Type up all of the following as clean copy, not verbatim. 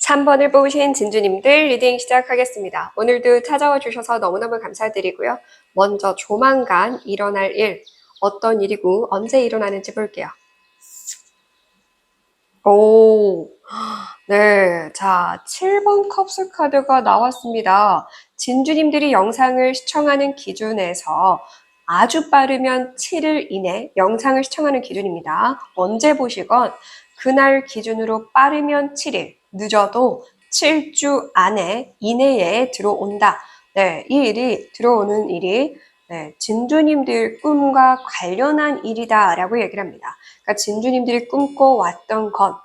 3번을 뽑으신 진주님들 리딩 시작하겠습니다. 오늘도 찾아와 주셔서 너무너무 감사드리고요. 먼저 조만간 일어날 일, 어떤 일이고 언제 일어나는지 볼게요. 오, 네. 자, 7번 컵스 카드가 나왔습니다. 진주님들이 영상을 시청하는 기준에서 아주 빠르면 7일 이내 영상을 시청하는 기준입니다. 언제 보시건 그날 기준으로 빠르면 7일, 늦어도 7주 안에 이내에 들어온다. 네, 이 일이 들어오는 일이 진주님들 꿈과 관련한 일이다라고 얘기를 합니다. 그러니까 진주님들이 꿈꿔왔던 것,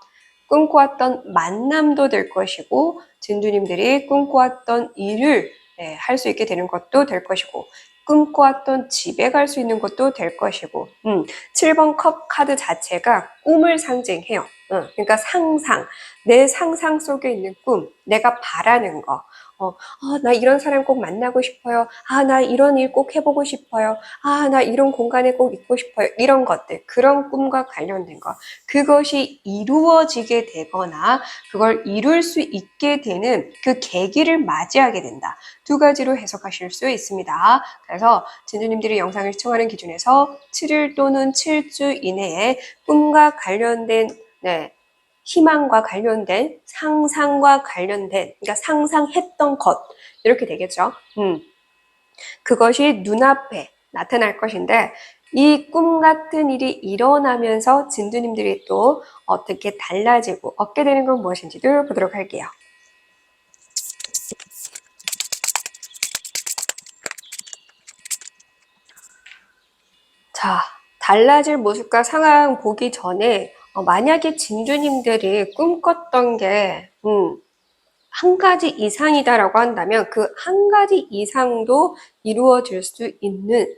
꿈꿔왔던 만남도 될 것이고 진주님들이 꿈꿔왔던 일을 할 수 있게 되는 것도 될 것이고 꿈꿔왔던 집에 갈 수 있는 것도 될 것이고 7번 컵 카드 자체가 꿈을 상징해요. 그러니까 상상, 내 상상 속에 있는 꿈, 내가 바라는 거. 나 이런 사람 꼭 만나고 싶어요. 나 이런 일 꼭 해보고 싶어요. 나 이런 공간에 꼭 있고 싶어요. 이런 것들, 그런 꿈과 관련된 거. 그것이 이루어지게 되거나 그걸 이룰 수 있게 되는 그 계기를 맞이하게 된다. 두 가지로 해석하실 수 있습니다. 그래서 진주님들이 영상을 시청하는 기준에서 7일 또는 7주 이내에 꿈과 관련된 희망과 관련된 상상과 관련된 그러니까 상상했던 것 이렇게 되겠죠. 그것이 눈앞에 나타날 것인데 이 꿈 같은 일이 일어나면서 진주님들이 또 어떻게 달라지고 얻게 되는 건 무엇인지도 보도록 할게요. 자, 달라질 모습과 상황 보기 전에 만약에 진주님들이 꿈꿨던 게 한 가지 이상이다라고 한다면 그 한 가지 이상도 이루어질 수 있는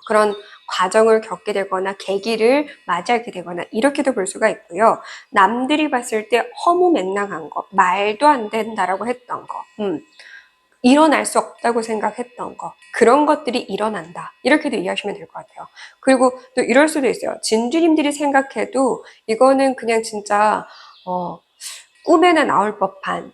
그런 과정을 겪게 되거나 계기를 맞이하게 되거나 이렇게도 볼 수가 있고요. 남들이 봤을 때 허무맹랑한 거, 말도 안 된다라고 했던 거, 일어날 수 없다고 생각했던 거, 그런 것들이 일어난다. 이렇게도 이해하시면 될 것 같아요. 그리고 또 이럴 수도 있어요. 진주님들이 생각해도 이거는 그냥 진짜 꿈에나 나올 법한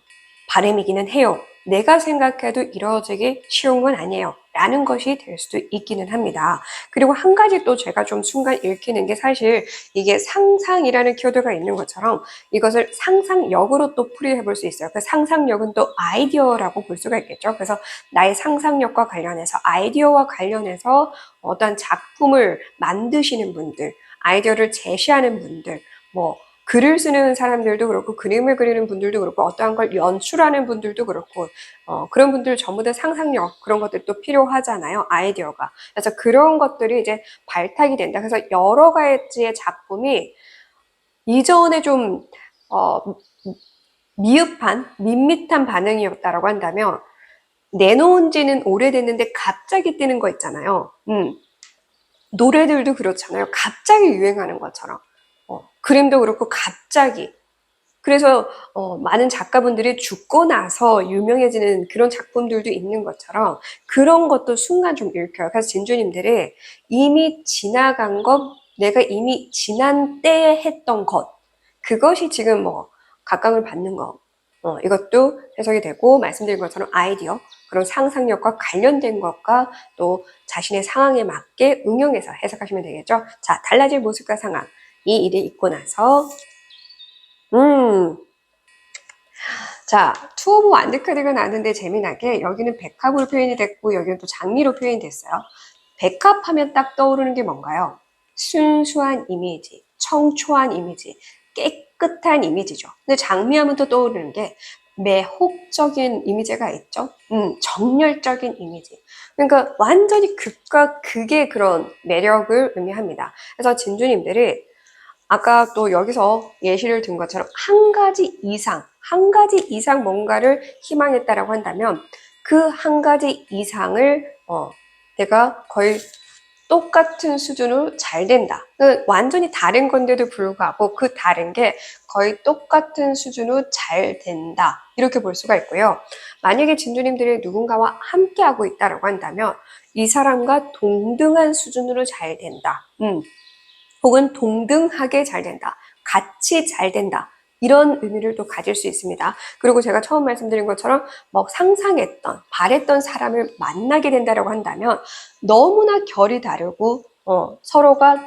바람이기는 해요. 내가 생각해도 이루어지기 쉬운 건 아니에요. 라는 것이 될 수도 있기는 합니다. 그리고 한 가지 또 제가 좀 순간 읽히는 게 사실 이게 상상이라는 키워드가 있는 것처럼 이것을 상상력으로 또 풀이해 볼 수 있어요. 그 상상력은 또 아이디어라고 볼 수가 있겠죠. 그래서 나의 상상력과 관련해서 아이디어와 관련해서 어떤 작품을 만드시는 분들, 아이디어를 제시하는 분들, 글을 쓰는 사람들도 그렇고 그림을 그리는 분들도 그렇고 어떠한 걸 연출하는 분들도 그렇고 그런 분들 전부 다 상상력 그런 것들도 필요하잖아요. 아이디어가. 그래서 그런 것들이 이제 발탁이 된다. 그래서 여러 가지의 작품이 이전에 좀 미흡한 밋밋한 반응이었다라고 한다면 내놓은 지는 오래됐는데 갑자기 뜨는 거 있잖아요. 노래들도 그렇잖아요. 갑자기 유행하는 것처럼. 그림도 그렇고 갑자기. 그래서 많은 작가분들이 죽고 나서 유명해지는 그런 작품들도 있는 것처럼 그런 것도 순간 좀 읽혀요. 그래서 진주님들이 이미 지나간 것, 내가 이미 지난 때에 했던 것, 그것이 지금 각광을 받는 거. 이것도 해석이 되고 말씀드린 것처럼 아이디어, 그런 상상력과 관련된 것과 또 자신의 상황에 맞게 응용해서 해석하시면 되겠죠. 자, 달라질 모습과 상황. 이 일이 있고 나서 자, 투 오브 완드 카드가 나왔는데 재미나게 여기는 백합으로 표현이 됐고 여기는 또 장미로 표현이 됐어요. 백합하면 딱 떠오르는 게 뭔가요? 순수한 이미지, 청초한 이미지, 깨끗한 이미지죠. 근데 장미하면 또 떠오르는 게 매혹적인 이미지가 있죠. 정열적인 이미지. 그러니까 완전히 극과 극의 그런 매력을 의미합니다. 그래서 진주님들이 아까 또 여기서 예시를 든 것처럼 한 가지 이상 뭔가를 희망했다라고 한다면 그 한 가지 이상을 내가 거의 똑같은 수준으로 잘 된다. 완전히 다른 건데도 불구하고 그 다른 게 거의 똑같은 수준으로 잘 된다. 이렇게 볼 수가 있고요. 만약에 진주님들이 누군가와 함께하고 있다라고 한다면 이 사람과 동등한 수준으로 잘 된다. 혹은 동등하게 잘 된다. 같이 잘 된다. 이런 의미를 또 가질 수 있습니다. 그리고 제가 처음 말씀드린 것처럼 상상했던, 바랬던 사람을 만나게 된다라고 한다면 너무나 결이 다르고 서로가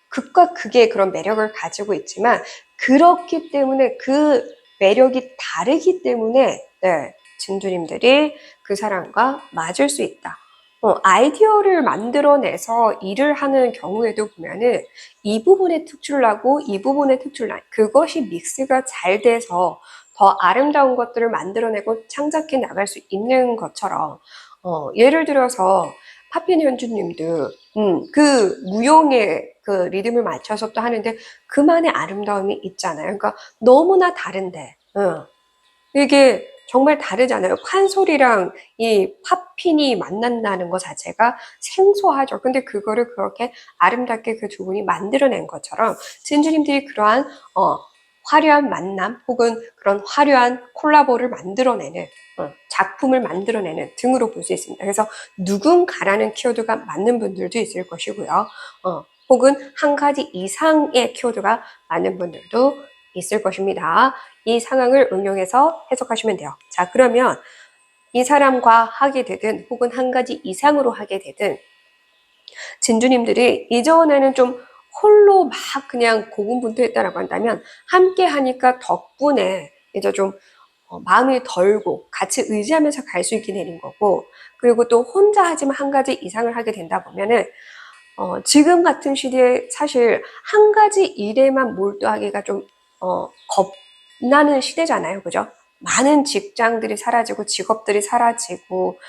극과 극의 그런 매력을 가지고 있지만 그렇기 때문에 그 매력이 다르기 때문에 네, 진주님들이 그 사람과 맞을 수 있다. 아이디어를 만들어내서 일을 하는 경우에도 보면은 이 부분에 특출나고 이 부분에 특출난 그것이 믹스가 잘 돼서 더 아름다운 것들을 만들어내고 창작해 나갈 수 있는 것처럼 예를 들어서 파핀 현주님도 그 무용의 그 리듬을 맞춰서 또 하는데 그만의 아름다움이 있잖아요. 그러니까 너무나 다른데 이게 정말 다르잖아요. 판소리랑 이 팝핀이 만난다는 것 자체가 생소하죠. 근데 그거를 그렇게 아름답게 그 두 분이 만들어낸 것처럼 진주님들이 그러한 화려한 만남 혹은 그런 화려한 콜라보를 만들어내는 작품을 만들어내는 등으로 볼 수 있습니다. 그래서 누군가라는 키워드가 맞는 분들도 있을 것이고요. 혹은 한 가지 이상의 키워드가 맞는 분들도 있을 것입니다. 이 상황을 응용해서 해석하시면 돼요. 자, 그러면 이 사람과 하게 되든 혹은 한 가지 이상으로 하게 되든 진주님들이 이전에는 좀 홀로 막 그냥 고군분투했다라고 한다면 함께 하니까 덕분에 이제 좀 마음이 덜고 같이 의지하면서 갈 수 있게 되는 거고 그리고 또 혼자 하지만 한 가지 이상을 하게 된다 보면은 지금 같은 시대에 사실 한 가지 일에만 몰두하기가 좀 겁나는 시대잖아요. 그죠? 많은 직장들이 사라지고 직업들이 사라지고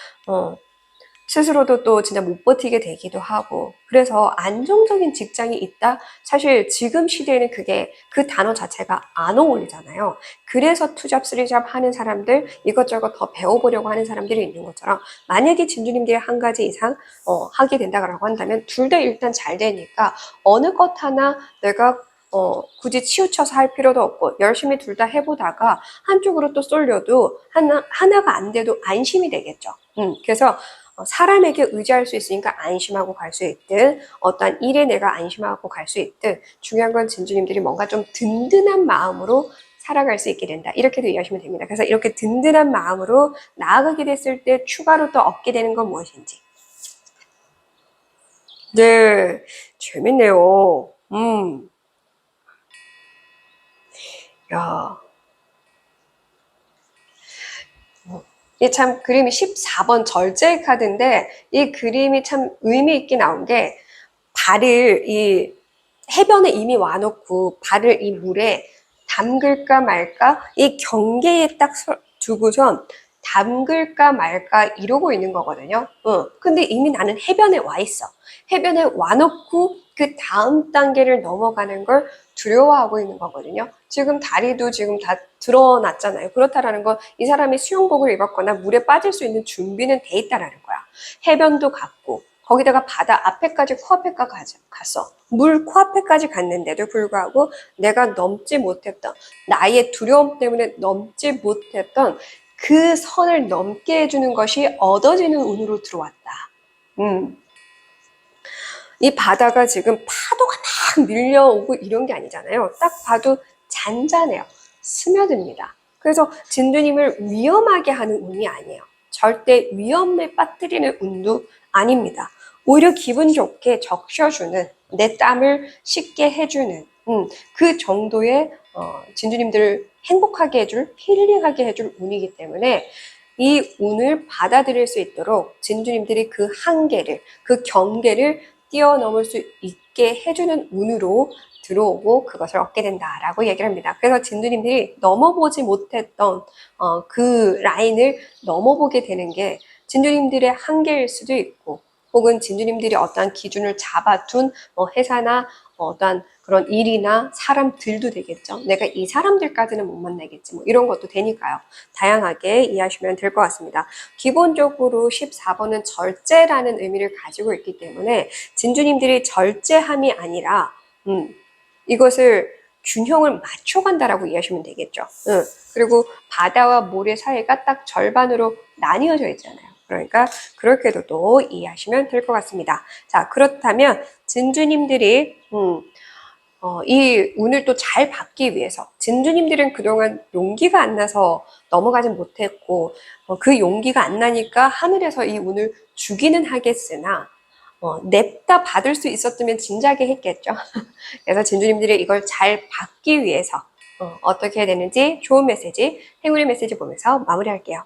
스스로도 또 진짜 못 버티게 되기도 하고 그래서 안정적인 직장이 있다? 사실 지금 시대에는 그게 그 단어 자체가 안 어울리잖아요. 그래서 투잡, 쓰리잡 하는 사람들 이것저것 더 배워보려고 하는 사람들이 있는 것처럼 만약에 진주님들이 한 가지 이상 하게 된다고 한다면 둘 다 일단 잘 되니까 어느 것 하나 내가 굳이 치우쳐서 할 필요도 없고 열심히 둘 다 해보다가 한쪽으로 또 쏠려도 하나가 안 돼도 안심이 되겠죠. 그래서 사람에게 의지할 수 있으니까 안심하고 갈 수 있든 어떤 일에 내가 안심하고 갈 수 있든 중요한 건 진주님들이 뭔가 좀 든든한 마음으로 살아갈 수 있게 된다. 이렇게도 이해하시면 됩니다. 그래서 이렇게 든든한 마음으로 나아가게 됐을 때 추가로 또 얻게 되는 건 무엇인지. 네, 재밌네요. 야, 이 참 그림이 14번 절제의 카드인데 이 그림이 참 의미 있게 나온 게 발을 이 해변에 이미 와놓고 발을 이 물에 담글까 말까 이 경계에 딱 두고선 담글까 말까 이러고 있는 거거든요. 근데 이미 나는 해변에 와 있어. 해변에 와놓고 그 다음 단계를 넘어가는 걸 두려워하고 있는 거거든요. 지금 다리도 지금 다 드러났잖아요. 그렇다라는 건 이 사람이 수영복을 입었거나 물에 빠질 수 있는 준비는 돼 있다라는 거야. 해변도 갔고 거기다가 바다 앞에까지 코앞에까지 갔어. 물 코앞에까지 갔는데도 불구하고 내가 넘지 못했던 나의 두려움 때문에 넘지 못했던 그 선을 넘게 해주는 것이 얻어지는 운으로 들어왔다. 음. 이 바다가 지금 파도가 막 밀려오고 이런 게 아니잖아요. 딱 봐도 잔잔해요. 스며듭니다. 그래서 진두님을 위험하게 하는 운이 아니에요. 절대 위험에 빠뜨리는 운도 아닙니다. 오히려 기분 좋게 적셔주는, 내 땀을 식게 해주는 그 정도의 진주님들을 행복하게 해줄, 힐링하게 해줄 운이기 때문에 이 운을 받아들일 수 있도록 진주님들이 그 한계를, 그 경계를 뛰어넘을 수 있게 해주는 운으로 들어오고 그것을 얻게 된다라고 얘기를 합니다. 그래서 진두님들이 넘어보지 못했던 그 라인을 넘어보게 되는 게 진두님들의 한계일 수도 있고 혹은 진주님들이 어떠한 기준을 잡아둔 회사나 어떠한 그런 일이나 사람들도 되겠죠. 내가 이 사람들까지는 못 만나겠지. 이런 것도 되니까요. 다양하게 이해하시면 될 것 같습니다. 기본적으로 14번은 절제라는 의미를 가지고 있기 때문에 진주님들이 절제함이 아니라 이것을 균형을 맞춰간다라고 이해하시면 되겠죠. 그리고 바다와 모래 사이가 딱 절반으로 나뉘어져 있잖아요. 그러니까 그렇게도 또 이해하시면 될 것 같습니다. 자, 그렇다면 진주님들이 이 운을 또 잘 받기 위해서 진주님들은 그동안 용기가 안 나서 넘어가진 못했고 그 용기가 안 나니까 하늘에서 이 운을 주기는 하겠으나 냅다 받을 수 있었으면 진작에 했겠죠. 그래서 진주님들이 이걸 잘 받기 위해서 어떻게 해야 되는지 좋은 메시지, 행운의 메시지 보면서 마무리할게요.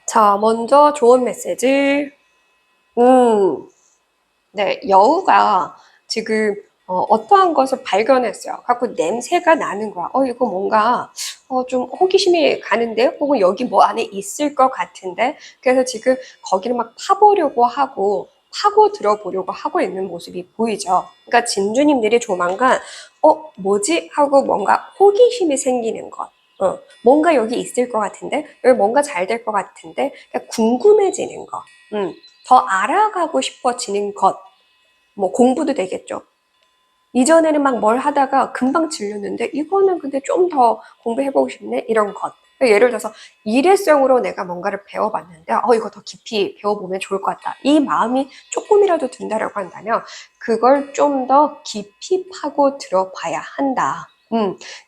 자, 먼저 좋은 메시지. 네, 여우가 지금 어떠한 것을 발견했어요. 갖고 냄새가 나는 거야. 이거 뭔가 좀 호기심이 가는데, 혹은 여기 뭐 안에 있을 것 같은데. 그래서 지금 거기를 막 파보려고 하고 파고 들어보려고 하고 있는 모습이 보이죠. 그러니까 진주님들이 조만간 뭐지? 하고 뭔가 호기심이 생기는 것. 뭔가 여기 있을 것 같은데, 여기 뭔가 잘 될 것 같은데, 그러니까 궁금해지는 것. 더 알아가고 싶어지는 것. 뭐 공부도 되겠죠. 이전에는 막 뭘 하다가 금방 질렸는데 이거는 근데 좀 더 공부해보고 싶네 이런 것. 예를 들어서 일회성으로 내가 뭔가를 배워봤는데 이거 더 깊이 배워보면 좋을 것 같다. 이 마음이 조금이라도 든다라고 한다면 그걸 좀 더 깊이 파고 들어봐야 한다.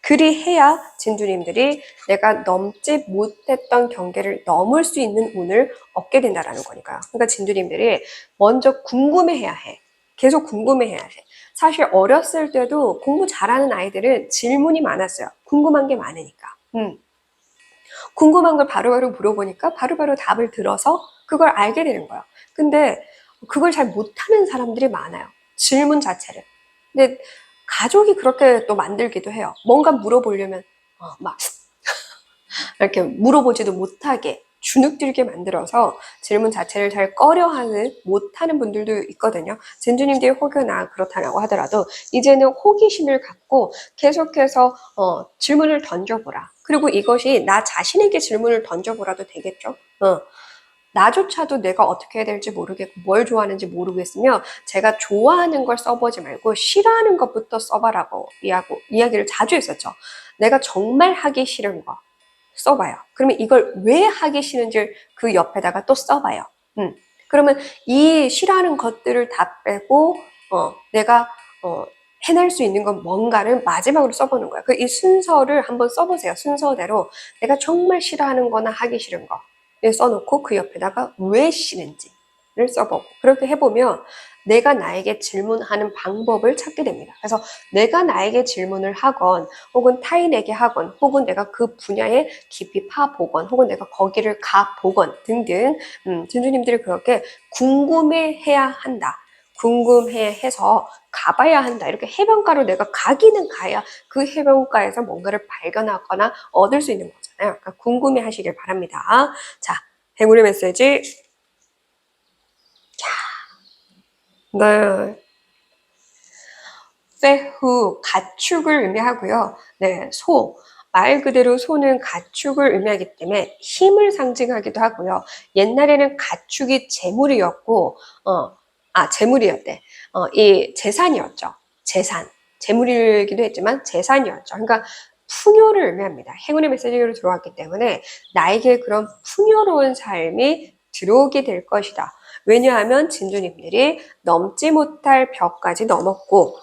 그리해야 진주님들이 내가 넘지 못했던 경계를 넘을 수 있는 운을 얻게 된다라는 거니까요. 그러니까 진주님들이 먼저 궁금해해야 해. 계속 궁금해해야 해. 사실 어렸을 때도 공부 잘하는 아이들은 질문이 많았어요. 궁금한 게 많으니까. 궁금한 걸 바로바로 물어보니까 바로바로 답을 들어서 그걸 알게 되는 거예요. 근데 그걸 잘 못하는 사람들이 많아요. 질문 자체를. 근데 가족이 그렇게 또 만들기도 해요. 뭔가 물어보려면 막 이렇게 물어보지도 못하게 주눅들게 만들어서 질문 자체를 잘 꺼려하는 못하는 분들도 있거든요. 진주님들이 혹여나 그렇다고 하더라도 이제는 호기심을 갖고 계속해서 질문을 던져보라. 그리고 이것이 나 자신에게 질문을 던져보라도 되겠죠. 나조차도 내가 어떻게 해야 될지 모르겠고 뭘 좋아하는지 모르겠으면 제가 좋아하는 걸 써보지 말고 싫어하는 것부터 써봐라고 이야기를 자주 했었죠. 내가 정말 하기 싫은 거 써봐요. 그러면 이걸 왜 하기 싫은지 그 옆에다가 또 써봐요. 그러면 이 싫어하는 것들을 다 빼고 내가 해낼 수 있는 건 뭔가를 마지막으로 써보는 거야. 이 순서를 한번 써보세요. 순서대로 내가 정말 싫어하는 거나 하기 싫은 거 써놓고 그 옆에다가 왜 싫은지를 써보고 그렇게 해보면 내가 나에게 질문하는 방법을 찾게 됩니다. 그래서 내가 나에게 질문을 하건 혹은 타인에게 하건 혹은 내가 그 분야에 깊이 파보건 혹은 내가 거기를 가보건 등등 진주님들이 그렇게 궁금해해야 한다. 궁금해해서 가봐야 한다. 이렇게 해변가로 내가 가기는 가야 그 해변가에서 뭔가를 발견하거나 얻을 수 있는 거잖아요. 그러니까 궁금해 하시길 바랍니다. 자, 행운의 메시지. 네. 쇠후, 가축을 의미하고요. 네, 소. 말 그대로 소는 가축을 의미하기 때문에 힘을 상징하기도 하고요. 옛날에는 가축이 재물이었고, 재물이었대. 이 재산이었죠. 재산. 재물이기도 했지만 재산이었죠. 그러니까 풍요를 의미합니다. 행운의 메시지로 들어왔기 때문에 나에게 그런 풍요로운 삶이 들어오게 될 것이다. 왜냐하면 진주님들이 넘지 못할 벽까지 넘었고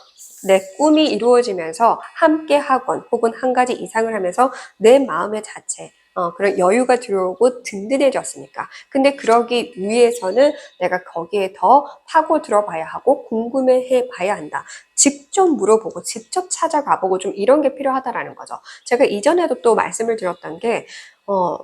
내 꿈이 이루어지면서 함께 하건 혹은 한 가지 이상을 하면서 내 마음의 자체 그런 여유가 들어오고 든든해졌으니까. 근데 그러기 위해서는 내가 거기에 더 파고 들어봐야 하고 궁금해해 봐야 한다. 직접 물어보고 직접 찾아가보고 좀 이런 게 필요하다라는 거죠. 제가 이전에도 또 말씀을 드렸던 게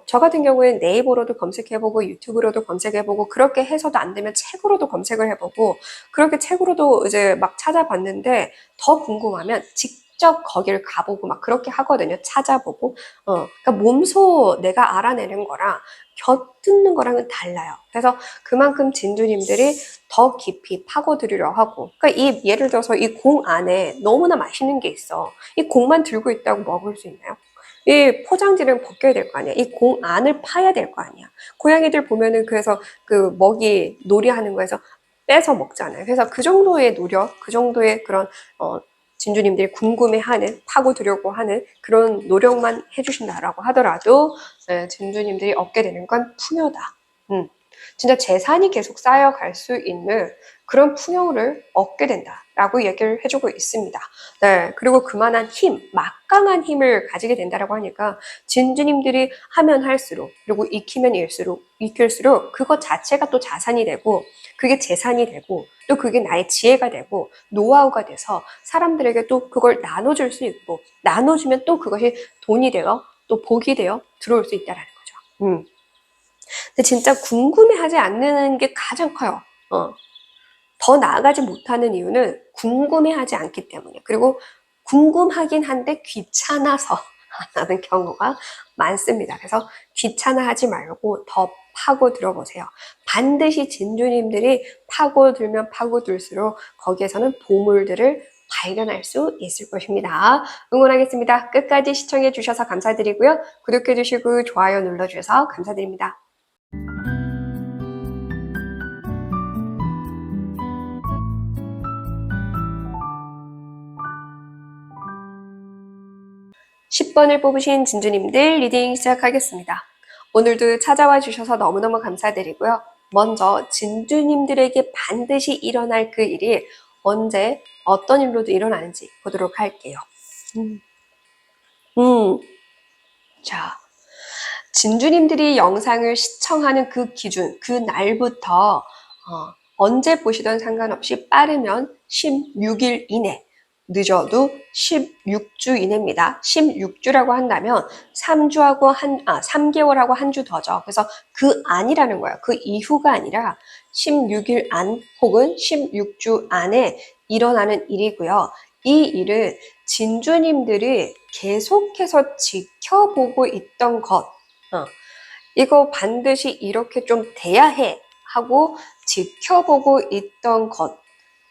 저 같은 경우에는 네이버로도 검색해보고 유튜브로도 검색해보고 그렇게 해서도 안 되면 책으로도 검색을 해보고 그렇게 책으로도 이제 막 찾아봤는데 더 궁금하면 직접 거기를 가보고 막 그렇게 하거든요. 찾아보고. 그러니까 몸소 내가 알아내는 거랑 곁듣는 거랑은 달라요. 그래서 그만큼 진주님들이 더 깊이 파고들으려 하고. 그러니까 예를 들어서 이 공 안에 너무나 맛있는 게 있어. 이 공만 들고 있다고 먹을 수 있나요? 이 포장지를 벗겨야 될 거 아니야. 이 공 안을 파야 될 거 아니야. 고양이들 보면은 그래서 그 먹이 놀이하는 거에서 빼서 먹잖아요. 그래서 그 정도의 노력, 그 정도의 그런 진주님들이 궁금해하는, 파고들려고 하는 그런 노력만 해주신다라고 하더라도 진주님들이 얻게 되는 건 풍요다. 진짜 재산이 계속 쌓여갈 수 있는 그런 풍요를 얻게 된다라고 얘기를 해주고 있습니다. 네, 그리고 그만한 힘, 막강한 힘을 가지게 된다라고 하니까 진주님들이 하면 할수록 그리고 익힐수록 그것 자체가 또 자산이 되고 그게 재산이 되고 또 그게 나의 지혜가 되고 노하우가 돼서 사람들에게 또 그걸 나눠줄 수 있고 나눠주면 또 그것이 돈이 되어 또 복이 되어 들어올 수 있다라는 거죠. 근데 진짜 궁금해하지 않는 게 가장 커요. 더 나아가지 못하는 이유는 궁금해하지 않기 때문이에요. 그리고 궁금하긴 한데 귀찮아서 안 하는 경우가 많습니다. 그래서 귀찮아하지 말고 더 파고들어 보세요. 반드시 진주님들이 파고들면 파고들수록 거기에서는 보물들을 발견할 수 있을 것입니다. 응원하겠습니다. 끝까지 시청해 주셔서 감사드리고요. 구독해 주시고 좋아요 눌러 주셔서 감사드립니다. 10번을 뽑으신 진주님들 리딩 시작하겠습니다. 오늘도 찾아와 주셔서 너무너무 감사드리고요. 먼저 진주님들에게 반드시 일어날 그 일이 언제 어떤 일로도 일어나는지 보도록 할게요. 자, 진주님들이 영상을 시청하는 그 기준, 그 날부터 언제 보시던 상관없이 빠르면 16일 이내, 늦어도 16주 이내입니다. 16주라고 한다면 3개월하고 한 주 더죠. 그래서 그 안이라는 거예요. 그 이후가 아니라 16일 안 혹은 16주 안에 일어나는 일이고요. 이 일은 진주님들이 계속해서 지켜보고 있던 것, 이거 반드시 이렇게 좀 돼야 해 하고 지켜보고 있던 것,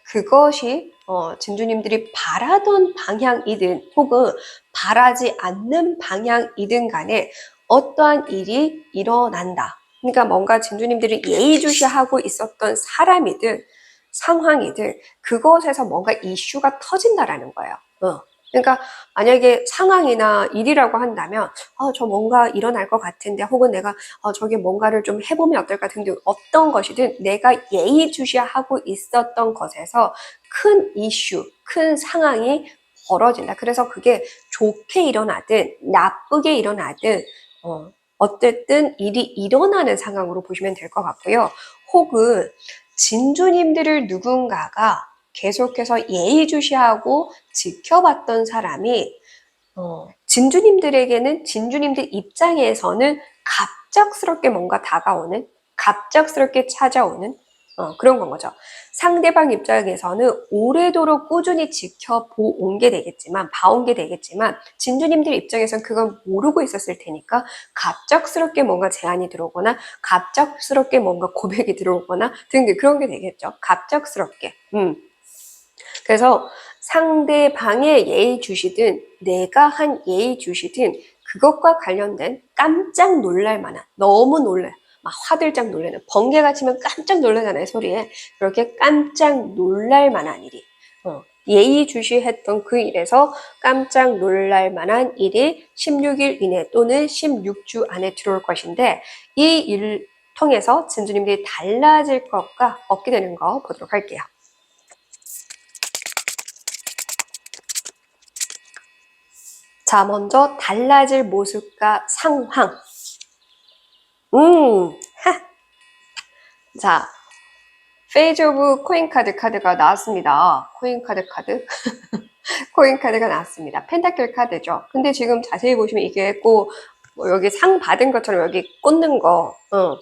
그것이 진주님들이 바라던 방향이든 혹은 바라지 않는 방향이든 간에 어떠한 일이 일어난다. 그러니까 뭔가 진주님들이 예의주시하고 있었던 사람이든 상황이든 그것에서 뭔가 이슈가 터진다라는 거예요. 그러니까 만약에 상황이나 일이라고 한다면 저 뭔가 일어날 것 같은데 혹은 내가 저게 뭔가를 좀 해보면 어떨까 등등 어떤 것이든 내가 예의주시하고 있었던 것에서 큰 이슈, 큰 상황이 벌어진다. 그래서 그게 좋게 일어나든 나쁘게 일어나든 어쨌든 일이 일어나는 상황으로 보시면 될 것 같고요. 혹은 진주님들을 누군가가 계속해서 예의주시하고 지켜봤던 사람이 진주님들에게는 진주님들 입장에서는 갑작스럽게 뭔가 다가오는, 갑작스럽게 찾아오는 그런 건 거죠. 상대방 입장에서는 오래도록 꾸준히 지켜본 게 되겠지만, 봐온 게 되겠지만, 진주님들 입장에서는 그건 모르고 있었을 테니까, 갑작스럽게 뭔가 제안이 들어오거나, 갑작스럽게 뭔가 고백이 들어오거나, 등등 그런 게 되겠죠. 갑작스럽게. 그래서 상대방의 예의 주시든, 내가 한 예의 주시든, 그것과 관련된 깜짝 놀랄 만한, 너무 놀래. 막 화들짝 놀라는 번개가 치면 깜짝 놀라잖아요 소리에. 그렇게 깜짝 놀랄 만한 일이 예의주시했던 그 일에서 깜짝 놀랄 만한 일이 16일 이내 또는 16주 안에 들어올 것인데 이 일을 통해서 진주님들이 달라질 것과 얻게 되는 거 보도록 할게요. 자, 먼저 달라질 모습과 상황. 자, 페이지 오브 코인 카드가 나왔습니다. 코인 카드. 코인 카드가 나왔습니다. 펜타클 카드죠. 근데 지금 자세히 보시면 이게 꼭 뭐 여기 상 받은 것처럼 여기 꽂는 거,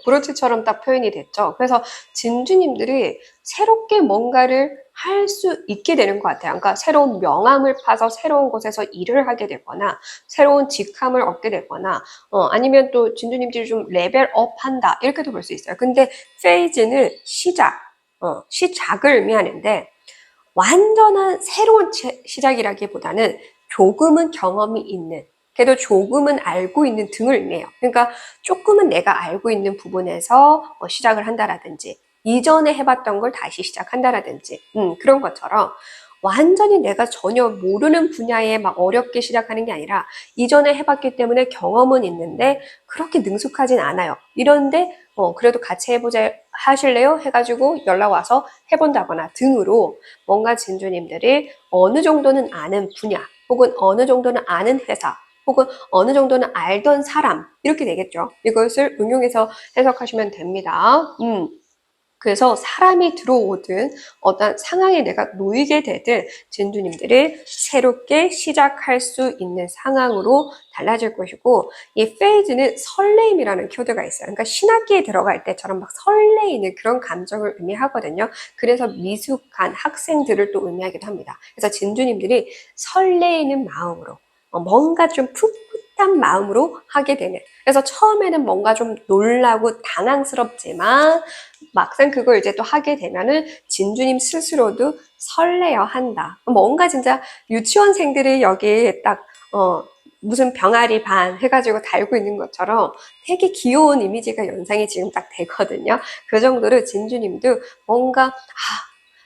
브로치처럼 딱 표현이 됐죠. 그래서 진주님들이 새롭게 뭔가를 할 수 있게 되는 것 같아요. 그러니까 새로운 명함을 파서 새로운 곳에서 일을 하게 되거나, 새로운 직함을 얻게 되거나, 아니면 또 진주님들이 좀 레벨업 한다. 이렇게도 볼 수 있어요. 근데 페이지는 시작을 의미하는데, 완전한 새로운 시작이라기보다는 조금은 경험이 있는, 그래도 조금은 알고 있는 등을 의미해요. 그러니까 조금은 내가 알고 있는 부분에서 시작을 한다라든지 이전에 해봤던 걸 다시 시작한다라든지 그런 것처럼 완전히 내가 전혀 모르는 분야에 막 어렵게 시작하는 게 아니라 이전에 해봤기 때문에 경험은 있는데 그렇게 능숙하진 않아요. 이런데 그래도 같이 해보자 하실래요? 해가지고 연락 와서 해본다거나 등으로 뭔가 진주님들이 어느 정도는 아는 분야 혹은 어느 정도는 아는 회사 혹은 어느 정도는 알던 사람 이렇게 되겠죠. 이것을 응용해서 해석하시면 됩니다. 그래서 사람이 들어오든 어떤 상황에 내가 놓이게 되든 진주님들이 새롭게 시작할 수 있는 상황으로 달라질 것이고 이 페이즈는 설레임이라는 키워드가 있어요. 그러니까 신학기에 들어갈 때처럼 막 설레이는 그런 감정을 의미하거든요. 그래서 미숙한 학생들을 또 의미하기도 합니다. 그래서 진주님들이 설레이는 마음으로 뭔가 좀 풋풋한 마음으로 하게 되는 그래서 처음에는 뭔가 좀 놀라고 당황스럽지만 막상 그걸 이제 또 하게 되면은 진주님 스스로도 설레어 한다. 뭔가 진짜 유치원생들이 여기에 딱, 무슨 병아리 반 해가지고 달고 있는 것처럼 되게 귀여운 이미지가 연상이 지금 딱 되거든요. 그 정도로 진주님도 뭔가,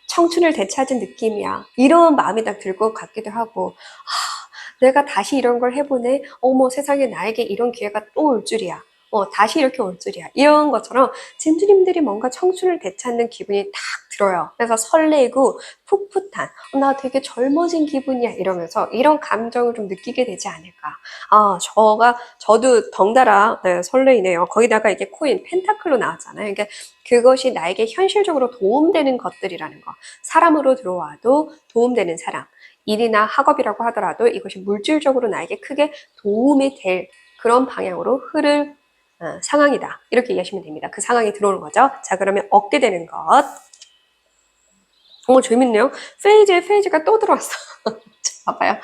청춘을 되찾은 느낌이야. 이런 마음이 딱 들 것 같기도 하고, 내가 다시 이런 걸 해보네. 어머, 세상에 나에게 이런 기회가 또 올 줄이야. 다시 이렇게 올 줄이야. 이런 것처럼 진주님들이 뭔가 청춘을 되찾는 기분이 딱 들어요. 그래서 설레고 풋풋한, 나 되게 젊어진 기분이야. 이러면서 이런 감정을 좀 느끼게 되지 않을까. 저도 덩달아 네, 설레이네요. 거기다가 이게 코인, 펜타클로 나왔잖아요. 그러니까 그것이 나에게 현실적으로 도움되는 것들이라는 거. 사람으로 들어와도 도움되는 사람. 일이나 학업이라고 하더라도 이것이 물질적으로 나에게 크게 도움이 될 그런 방향으로 흐를 상황이다. 이렇게 이해하시면 됩니다. 그 상황이 들어오는 거죠. 자, 그러면 얻게 되는 것. 재밌네요. 페이지가 또 들어왔어. 봐봐요.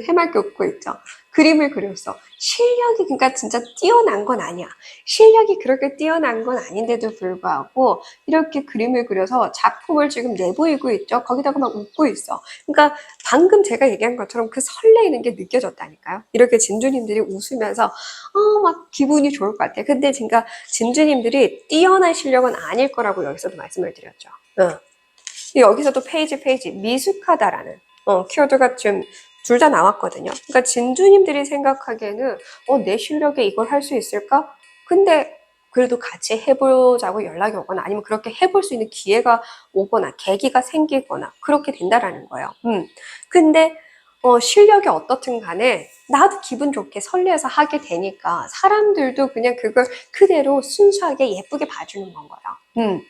해맑게 웃고 있죠. 그림을 그렸어. 실력이 그러니까 진짜 뛰어난 건 아니야. 실력이 그렇게 뛰어난 건 아닌데도 불구하고 이렇게 그림을 그려서 작품을 지금 내보이고 있죠. 거기다가 막 웃고 있어. 그러니까 방금 제가 얘기한 것처럼 그 설레이는 게 느껴졌다니까요. 이렇게 진주님들이 웃으면서 막 기분이 좋을 것 같아요. 근데 진짜 진주님들이 뛰어난 실력은 아닐 거라고 여기서도 말씀을 드렸죠. 여기서도 페이지 미숙하다라는 키워드가 좀 둘 다 나왔거든요. 그러니까 진주님들이 생각하기에는 내 실력에 이걸 할 수 있을까? 근데 그래도 같이 해보자고 연락이 오거나 아니면 그렇게 해볼 수 있는 기회가 오거나 계기가 생기거나 그렇게 된다라는 거예요. 근데 실력이 어떻든 간에 나도 기분 좋게 설레서 하게 되니까 사람들도 그냥 그걸 그대로 순수하게 예쁘게 봐주는 건 거예요.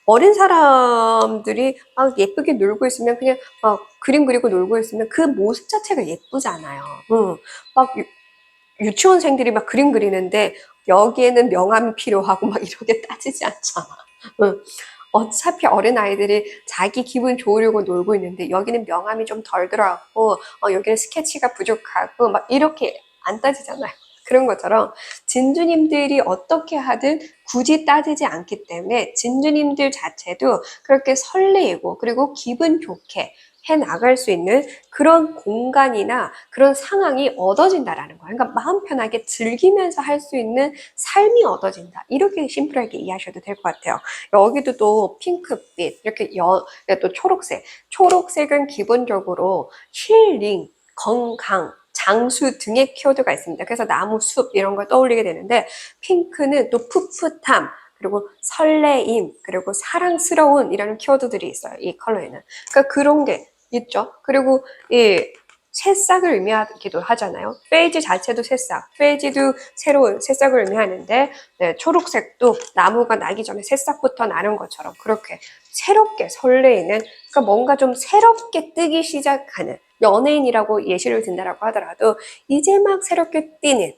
어린 사람들이 막 예쁘게 놀고 있으면 그냥 막 그림 그리고 놀고 있으면 그 모습 자체가 예쁘잖아요. 막 유치원생들이 막 그림 그리는데 여기에는 명암이 필요하고 막 이렇게 따지지 않잖아. 응. 어차피 어린아이들이 자기 기분 좋으려고 놀고 있는데 여기는 명암이 좀 덜 들어갔고 여기는 스케치가 부족하고 막 이렇게 안 따지잖아요. 그런 것처럼 진주님들이 어떻게 하든 굳이 따지지 않기 때문에 진주님들 자체도 그렇게 설레이고 그리고 기분 좋게 해 나갈 수 있는 그런 공간이나 그런 상황이 얻어진다라는 거예요. 그러니까 마음 편하게 즐기면서 할 수 있는 삶이 얻어진다. 이렇게 심플하게 이해하셔도 될 것 같아요. 여기도 또 핑크빛, 이렇게 또 초록색. 초록색은 기본적으로 힐링, 건강, 장수 등의 키워드가 있습니다. 그래서 나무, 숲 이런 걸 떠올리게 되는데 핑크는 또 풋풋함, 그리고 설레임, 그리고 사랑스러운 이라는 키워드들이 있어요. 이 컬러에는. 그러니까 그런 게 있죠. 그리고 이 새싹을 의미하기도 하잖아요. 페이지 자체도 새싹, 페이지도 새로운 새싹을 의미하는데 네, 초록색도 나무가 나기 전에 새싹부터 나는 것처럼 그렇게 새롭게 설레이는 그러니까 뭔가 좀 새롭게 뜨기 시작하는 연예인이라고 예시를 든다라고 하더라도 이제 막 새롭게 뛰는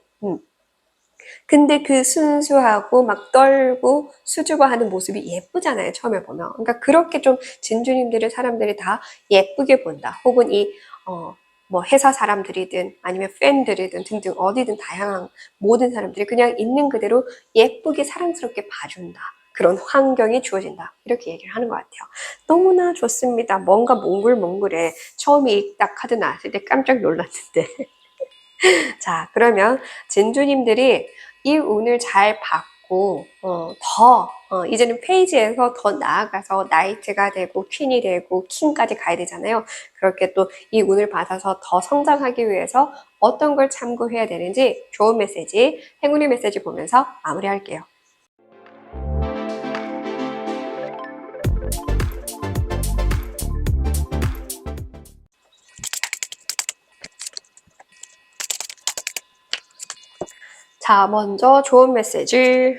근데 그 순수하고 막 떨고 수줍어 하는 모습이 예쁘잖아요, 처음에 보면. 그러니까 그렇게 좀 진주님들을 사람들이 다 예쁘게 본다. 혹은 뭐 회사 사람들이든 아니면 팬들이든 등등 어디든 다양한 모든 사람들이 그냥 있는 그대로 예쁘게 사랑스럽게 봐준다. 그런 환경이 주어진다. 이렇게 얘기를 하는 것 같아요. 너무나 좋습니다. 뭔가 몽글몽글해. 처음에 딱 카드 나왔을 때 깜짝 놀랐는데. 자, 그러면 진주님들이 이 운을 잘 받고 되고, 이제는 페이지에서 더 나아가서 나이트가 되고, 퀸이 되고, 킹까지 가야 되잖아요. 그렇게 또 이 운을 받아서 더 성장하기 위해서 어떤 걸 참고해야 되는지 좋은 메시지, 행운의 메시지 보면서 마무리할게요. 자, 먼저 좋은 메시지.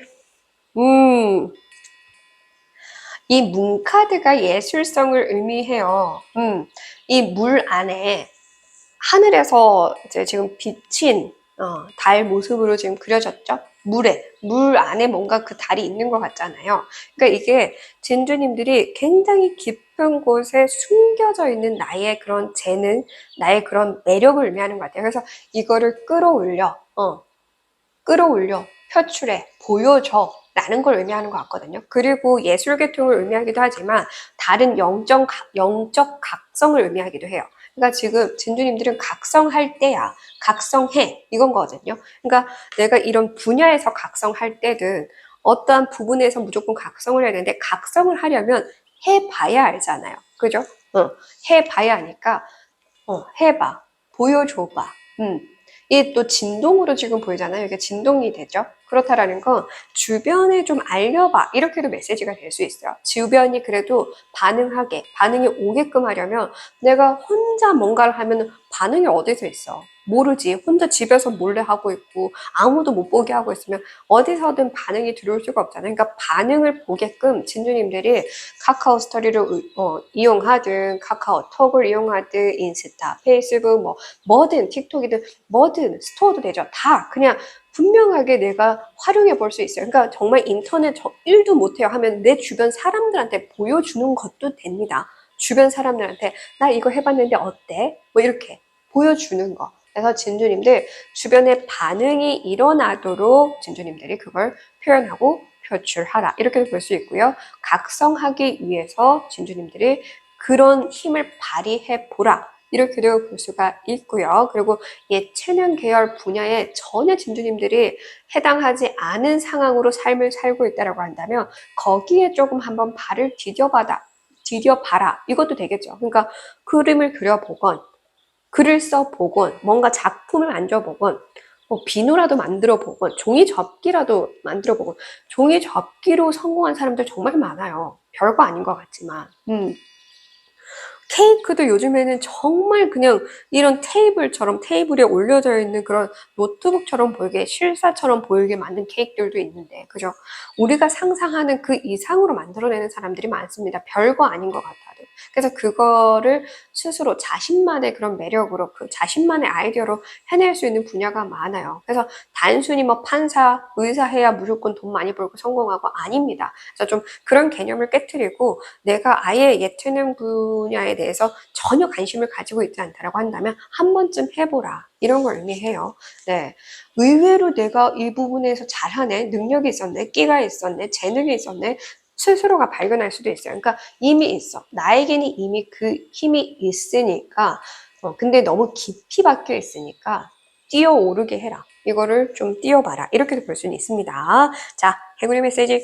이 문카드가 예술성을 의미해요. 이 물 안에 하늘에서 이제 지금 비친 달 모습으로 지금 그려졌죠? 물 안에 뭔가 그 달이 있는 것 같잖아요. 그러니까 이게 진주님들이 굉장히 깊은 곳에 숨겨져 있는 나의 그런 재능, 나의 그런 매력을 의미하는 것 같아요. 그래서 이거를 끌어올려, 표출해, 보여줘 라는 걸 의미하는 것 같거든요. 그리고 예술 계통을 의미하기도 하지만 다른 영적 각성을 의미하기도 해요. 그러니까 지금 진주님들은 각성할 때야, 각성해 이건 거거든요. 그러니까 내가 이런 분야에서 각성할 때든 어떠한 부분에서 무조건 각성을 해야 되는데 각성을 하려면 해봐야 알잖아요. 그죠? 해봐야 하니까 해봐, 보여줘봐. 이게 또 진동으로 지금 보이잖아요. 이게 진동이 되죠. 그렇다라는 건 주변에 좀 알려봐. 이렇게도 메시지가 될 수 있어요. 주변이 그래도 반응이 오게끔 하려면 내가 혼자 뭔가를 하면 반응이 어디서 있어? 모르지. 혼자 집에서 몰래 하고 있고 아무도 못 보게 하고 있으면 어디서든 반응이 들어올 수가 없잖아요. 그러니까 반응을 보게끔 진주님들이 카카오 스토리를 이용하든 카카오톡을 이용하든 인스타, 페이스북 뭐든 틱톡이든 뭐든 스토어도 되죠. 다 그냥 분명하게 내가 활용해 볼 수 있어요. 그러니까 정말 인터넷 저 1도 못해요 하면 내 주변 사람들한테 보여주는 것도 됩니다. 주변 사람들한테 나 이거 해봤는데 어때? 뭐 이렇게 보여주는 거. 그래서 진주님들 주변에 반응이 일어나도록 진주님들이 그걸 표현하고 표출하라. 이렇게 볼 수 있고요. 각성하기 위해서 진주님들이 그런 힘을 발휘해 보라. 이렇게도 볼 수가 있고요. 그리고 예체능 계열 분야에 전혀 진주님들이 해당하지 않은 상황으로 삶을 살고 있다고 한다면 거기에 조금 한번 발을 디뎌봐라. 이것도 되겠죠. 그러니까 그림을 그려보건 글을 써보건 뭔가 작품을 만져보건 비누라도 만들어보건 종이 접기라도 만들어보건 종이 접기로 성공한 사람들 정말 많아요. 별거 아닌 것 같지만 케이크도 요즘에는 정말 그냥 이런 테이블에 올려져 있는 그런 노트북처럼 보이게 실사처럼 보이게 만든 케이크들도 있는데 그죠? 우리가 상상하는 그 이상으로 만들어내는 사람들이 많습니다. 별거 아닌 것 같아도. 그래서 그거를 스스로 자신만의 그런 매력으로 그 자신만의 아이디어로 해낼 수 있는 분야가 많아요. 그래서 단순히 뭐 판사, 의사 해야 무조건 돈 많이 벌고 성공하고 아닙니다. 그래서 좀 그런 개념을 깨트리고 내가 아예 예체능 분야에 대해서 전혀 관심을 가지고 있지 않다라고 한다면 한 번쯤 해보라. 이런 걸 의미해요. 네. 의외로 내가 이 부분에서 잘하네, 능력이 있었네, 끼가 있었네, 재능이 있었네, 스스로가 발견할 수도 있어요. 그러니까 이미 있어. 나에게는 이미 그 힘이 있으니까, 근데 너무 깊이 박혀 있으니까 뛰어오르게 해라. 이거를 좀 뛰어봐라. 이렇게도 볼 수는 있습니다. 자, 행운의 메시지.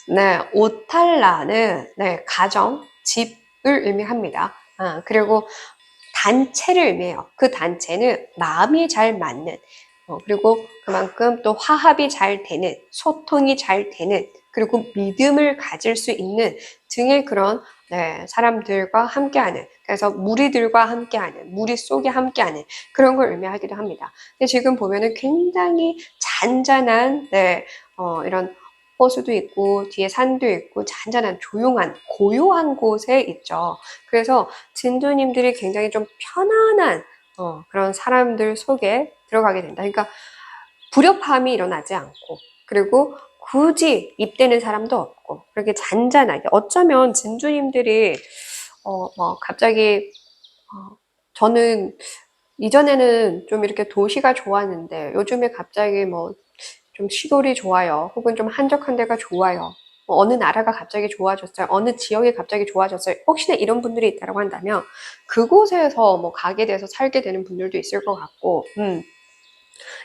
네, 오탈라는 네, 가정, 집을 의미합니다. 그리고 단체를 의미해요. 그 단체는 마음이 잘 맞는, 그리고 그만큼 또 화합이 잘 되는, 소통이 잘 되는, 그리고 믿음을 가질 수 있는 등의 그런 네, 사람들과 함께하는, 그래서 무리들과 함께하는, 무리 속에 함께하는 그런 걸 의미하기도 합니다. 근데 지금 보면은 굉장히 잔잔한 네, 이런 호수도 있고 뒤에 산도 있고 잔잔한 조용한 고요한 곳에 있죠. 그래서 진도님들이 굉장히 좀 편안한 그런 사람들 속에 들어가게 된다. 그러니까 불협화음이 일어나지 않고 그리고 굳이 입대는 사람도 없고 그렇게 잔잔하게 어쩌면 진주님들이 뭐 갑자기 저는 이전에는 좀 이렇게 도시가 좋았는데 요즘에 갑자기 뭐 좀 시골이 좋아요. 혹은 좀 한적한 데가 좋아요. 어느 나라가 갑자기 좋아졌어요. 어느 지역이 갑자기 좋아졌어요. 혹시나 이런 분들이 있다고 한다면 그곳에서 뭐 가게 돼서 살게 되는 분들도 있을 것 같고,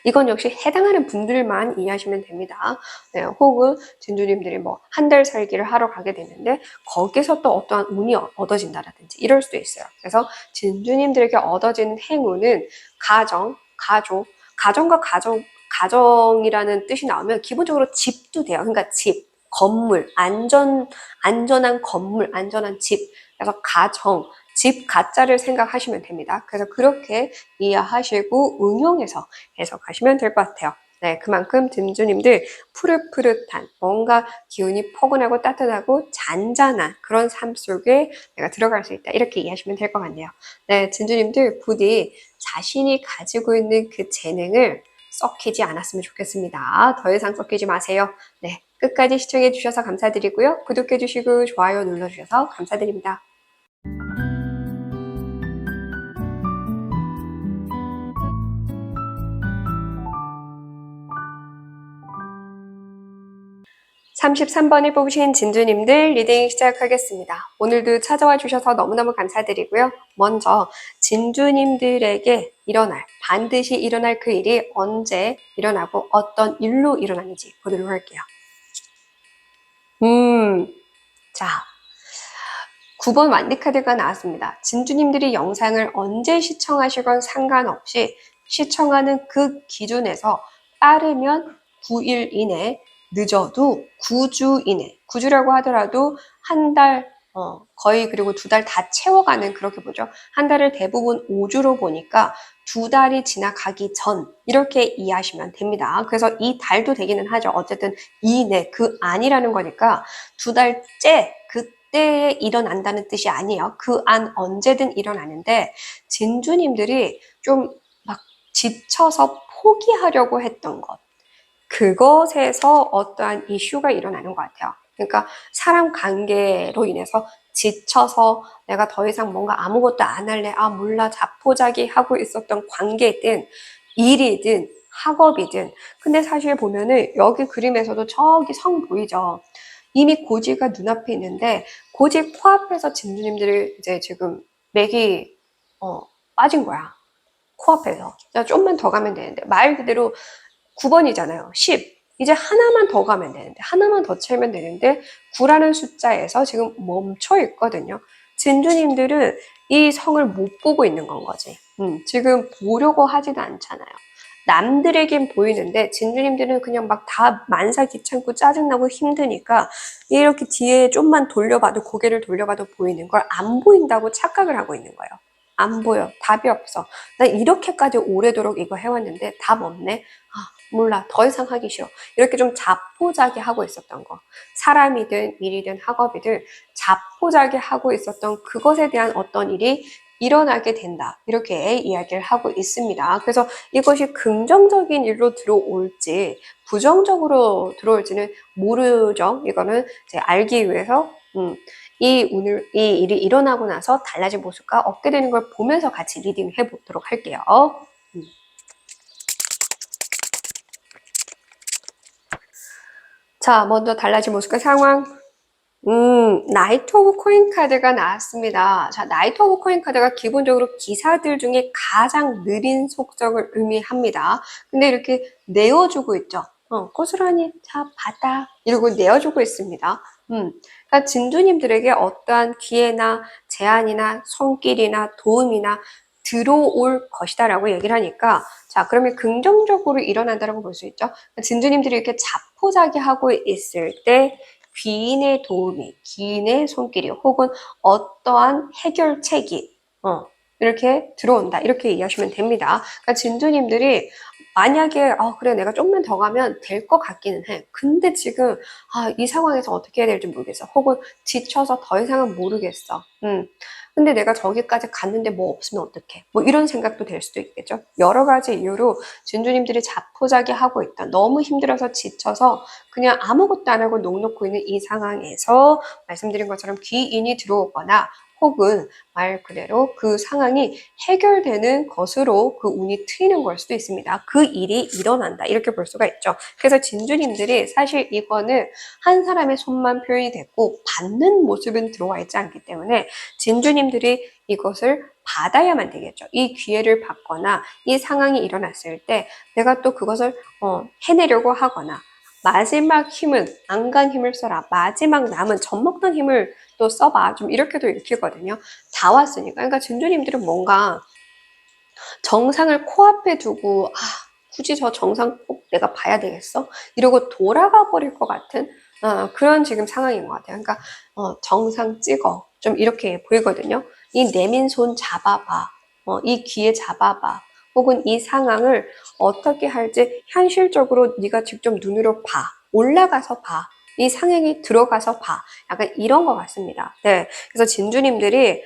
이건 역시 해당하는 분들만 이해하시면 됩니다. 네, 혹은 진주님들이 뭐 한 달 살기를 하러 가게 되는데 거기서 또 어떠한 운이 얻어진다라든지 이럴 수도 있어요. 그래서 진주님들에게 얻어지는 행운은 가정, 가족, 가정과 가정이라는 뜻이 나오면 기본적으로 집도 돼요. 그러니까 집, 건물, 안전한 건물, 안전한 집. 그래서 가정, 집 가짜를 생각하시면 됩니다. 그래서 그렇게 이해하시고 응용해서 해석하시면 될 것 같아요. 네, 그만큼 듬주님들 푸릇푸릇한 뭔가 기운이 포근하고 따뜻하고 잔잔한 그런 삶 속에 내가 들어갈 수 있다. 이렇게 이해하시면 될 것 같네요. 네, 진주님들 부디 자신이 가지고 있는 그 재능을 썩히지 않았으면 좋겠습니다. 더 이상 썩히지 마세요. 네, 끝까지 시청해 주셔서 감사드리고요. 구독해 주시고 좋아요 눌러 주셔서 감사드립니다. 33번을 뽑으신 진주님들 리딩 시작하겠습니다. 오늘도 찾아와 주셔서 너무너무 감사드리고요. 먼저 진주님들에게 반드시 일어날 그 일이 언제 일어나고 어떤 일로 일어나는지 보도록 할게요. 자, 9번 완디카드가 나왔습니다. 진주님들이 영상을 언제 시청하시건 상관없이 시청하는 그 기준에서 빠르면 9일 이내, 늦어도 9주 이내, 9주라고 하더라도 한 달, 거의 그리고 2달 다 채워가는 그렇게 보죠. 한 달을 대부분 5주로 보니까 2달이 지나가기 전 이렇게 이해하시면 됩니다. 그래서 이 달도 되기는 하죠. 어쨌든 이내, 그 안이라는 거니까 2달째 그때에 일어난다는 뜻이 아니에요. 그 안 언제든 일어나는데 진주님들이 좀 막 지쳐서 포기하려고 했던 것 그것에서 어떠한 이슈가 일어나는 것 같아요. 그러니까 사람 관계로 인해서 지쳐서 내가 더 이상 뭔가 아무것도 안 할래, 아 몰라 자포자기 하고 있었던 관계든 일이든 학업이든 근데 사실 보면은 여기 그림에서도 저기 성 보이죠? 이미 고지가 눈앞에 있는데 고지 코앞에서 진주님들이 이제 지금 맥이 빠진 거야. 코앞에서. 좀만 더 가면 되는데 말 그대로 9번이잖아요. 10. 이제 하나만 더 가면 되는데 하나만 더 채우면 되는데 9라는 숫자에서 지금 멈춰 있거든요. 진주님들은 이 성을 못 보고 있는 건 거지. 지금 보려고 하지도 않잖아요. 남들에겐 보이는데 진주님들은 그냥 막 다 만사 귀찮고 짜증나고 힘드니까 이렇게 뒤에 좀만 돌려봐도 고개를 돌려봐도 보이는 걸 안 보인다고 착각을 하고 있는 거예요. 안 보여. 답이 없어. 나 이렇게까지 오래도록 이거 해왔는데 답 없네. 몰라. 더 이상 하기 싫어. 이렇게 좀 자포자기 하고 있었던 거. 사람이든 일이든 학업이든 자포자기 하고 있었던 그것에 대한 어떤 일이 일어나게 된다. 이렇게 이야기를 하고 있습니다. 그래서 이것이 긍정적인 일로 들어올지 부정적으로 들어올지는 모르죠. 이거는 이제 알기 위해서 이 일이 일어나고 나서 달라진 모습과 얻게 되는 걸 보면서 같이 리딩 해보도록 할게요. 자, 먼저 달라진 모습과 상황. 나이트 오브 코인 카드가 나왔습니다. 자, 나이트 오브 코인 카드가 기본적으로 기사들 중에 가장 느린 속성을 의미합니다. 근데 이렇게 내어주고 있죠. 고스란히 자, 받아. 이러고 내어주고 있습니다. 그러니까 진주님들에게 어떠한 기회나 제안이나 손길이나 도움이나 들어올 것이다라고 얘기를 하니까 자, 그러면 긍정적으로 일어난다라고 볼 수 있죠. 진주님들이 이렇게 자포자기 하고 있을 때 귀인의 도움이, 귀인의 손길이 혹은 어떠한 해결책이 이렇게 들어온다. 이렇게 이해하시면 됩니다. 그러니까 진주님들이 만약에 그래 내가 좀만 더 가면 될 것 같기는 해. 근데 지금 이 상황에서 어떻게 해야 될지 모르겠어. 혹은 지쳐서 더 이상은 모르겠어. 근데 내가 저기까지 갔는데 뭐 없으면 어떡해. 뭐 이런 생각도 될 수도 있겠죠. 여러 가지 이유로 진주님들이 자포자기 하고 있다. 너무 힘들어서 지쳐서 그냥 아무것도 안 하고 넋 놓고 있는 이 상황에서 말씀드린 것처럼 귀인이 들어오거나 혹은 말 그대로 그 상황이 해결되는 것으로 그 운이 트이는 걸 수도 있습니다. 그 일이 일어난다. 이렇게 볼 수가 있죠. 그래서 진주님들이 사실 이거는 한 사람의 손만 표현이 됐고 받는 모습은 들어와 있지 않기 때문에 진주님들이 이것을 받아야만 되겠죠. 이 기회를 받거나 이 상황이 일어났을 때 내가 또 그것을 해내려고 하거나 마지막 힘은 안간 힘을 써라. 마지막 남은 젖먹던 힘을 또 써봐. 좀 이렇게도 읽히거든요. 다 왔으니까. 그러니까 진주님들은 뭔가 정상을 코앞에 두고 굳이 저 정상 꼭 내가 봐야 되겠어? 이러고 돌아가 버릴 것 같은 그런 지금 상황인 것 같아요. 그러니까 정상 찍어. 좀 이렇게 보이거든요. 이 내민 손 잡아봐. 이 기회 잡아봐. 혹은 이 상황을 어떻게 할지 현실적으로 네가 직접 눈으로 봐. 올라가서 봐. 이 상황이 들어가서 봐. 약간 이런 것 같습니다. 네. 그래서 진주님들이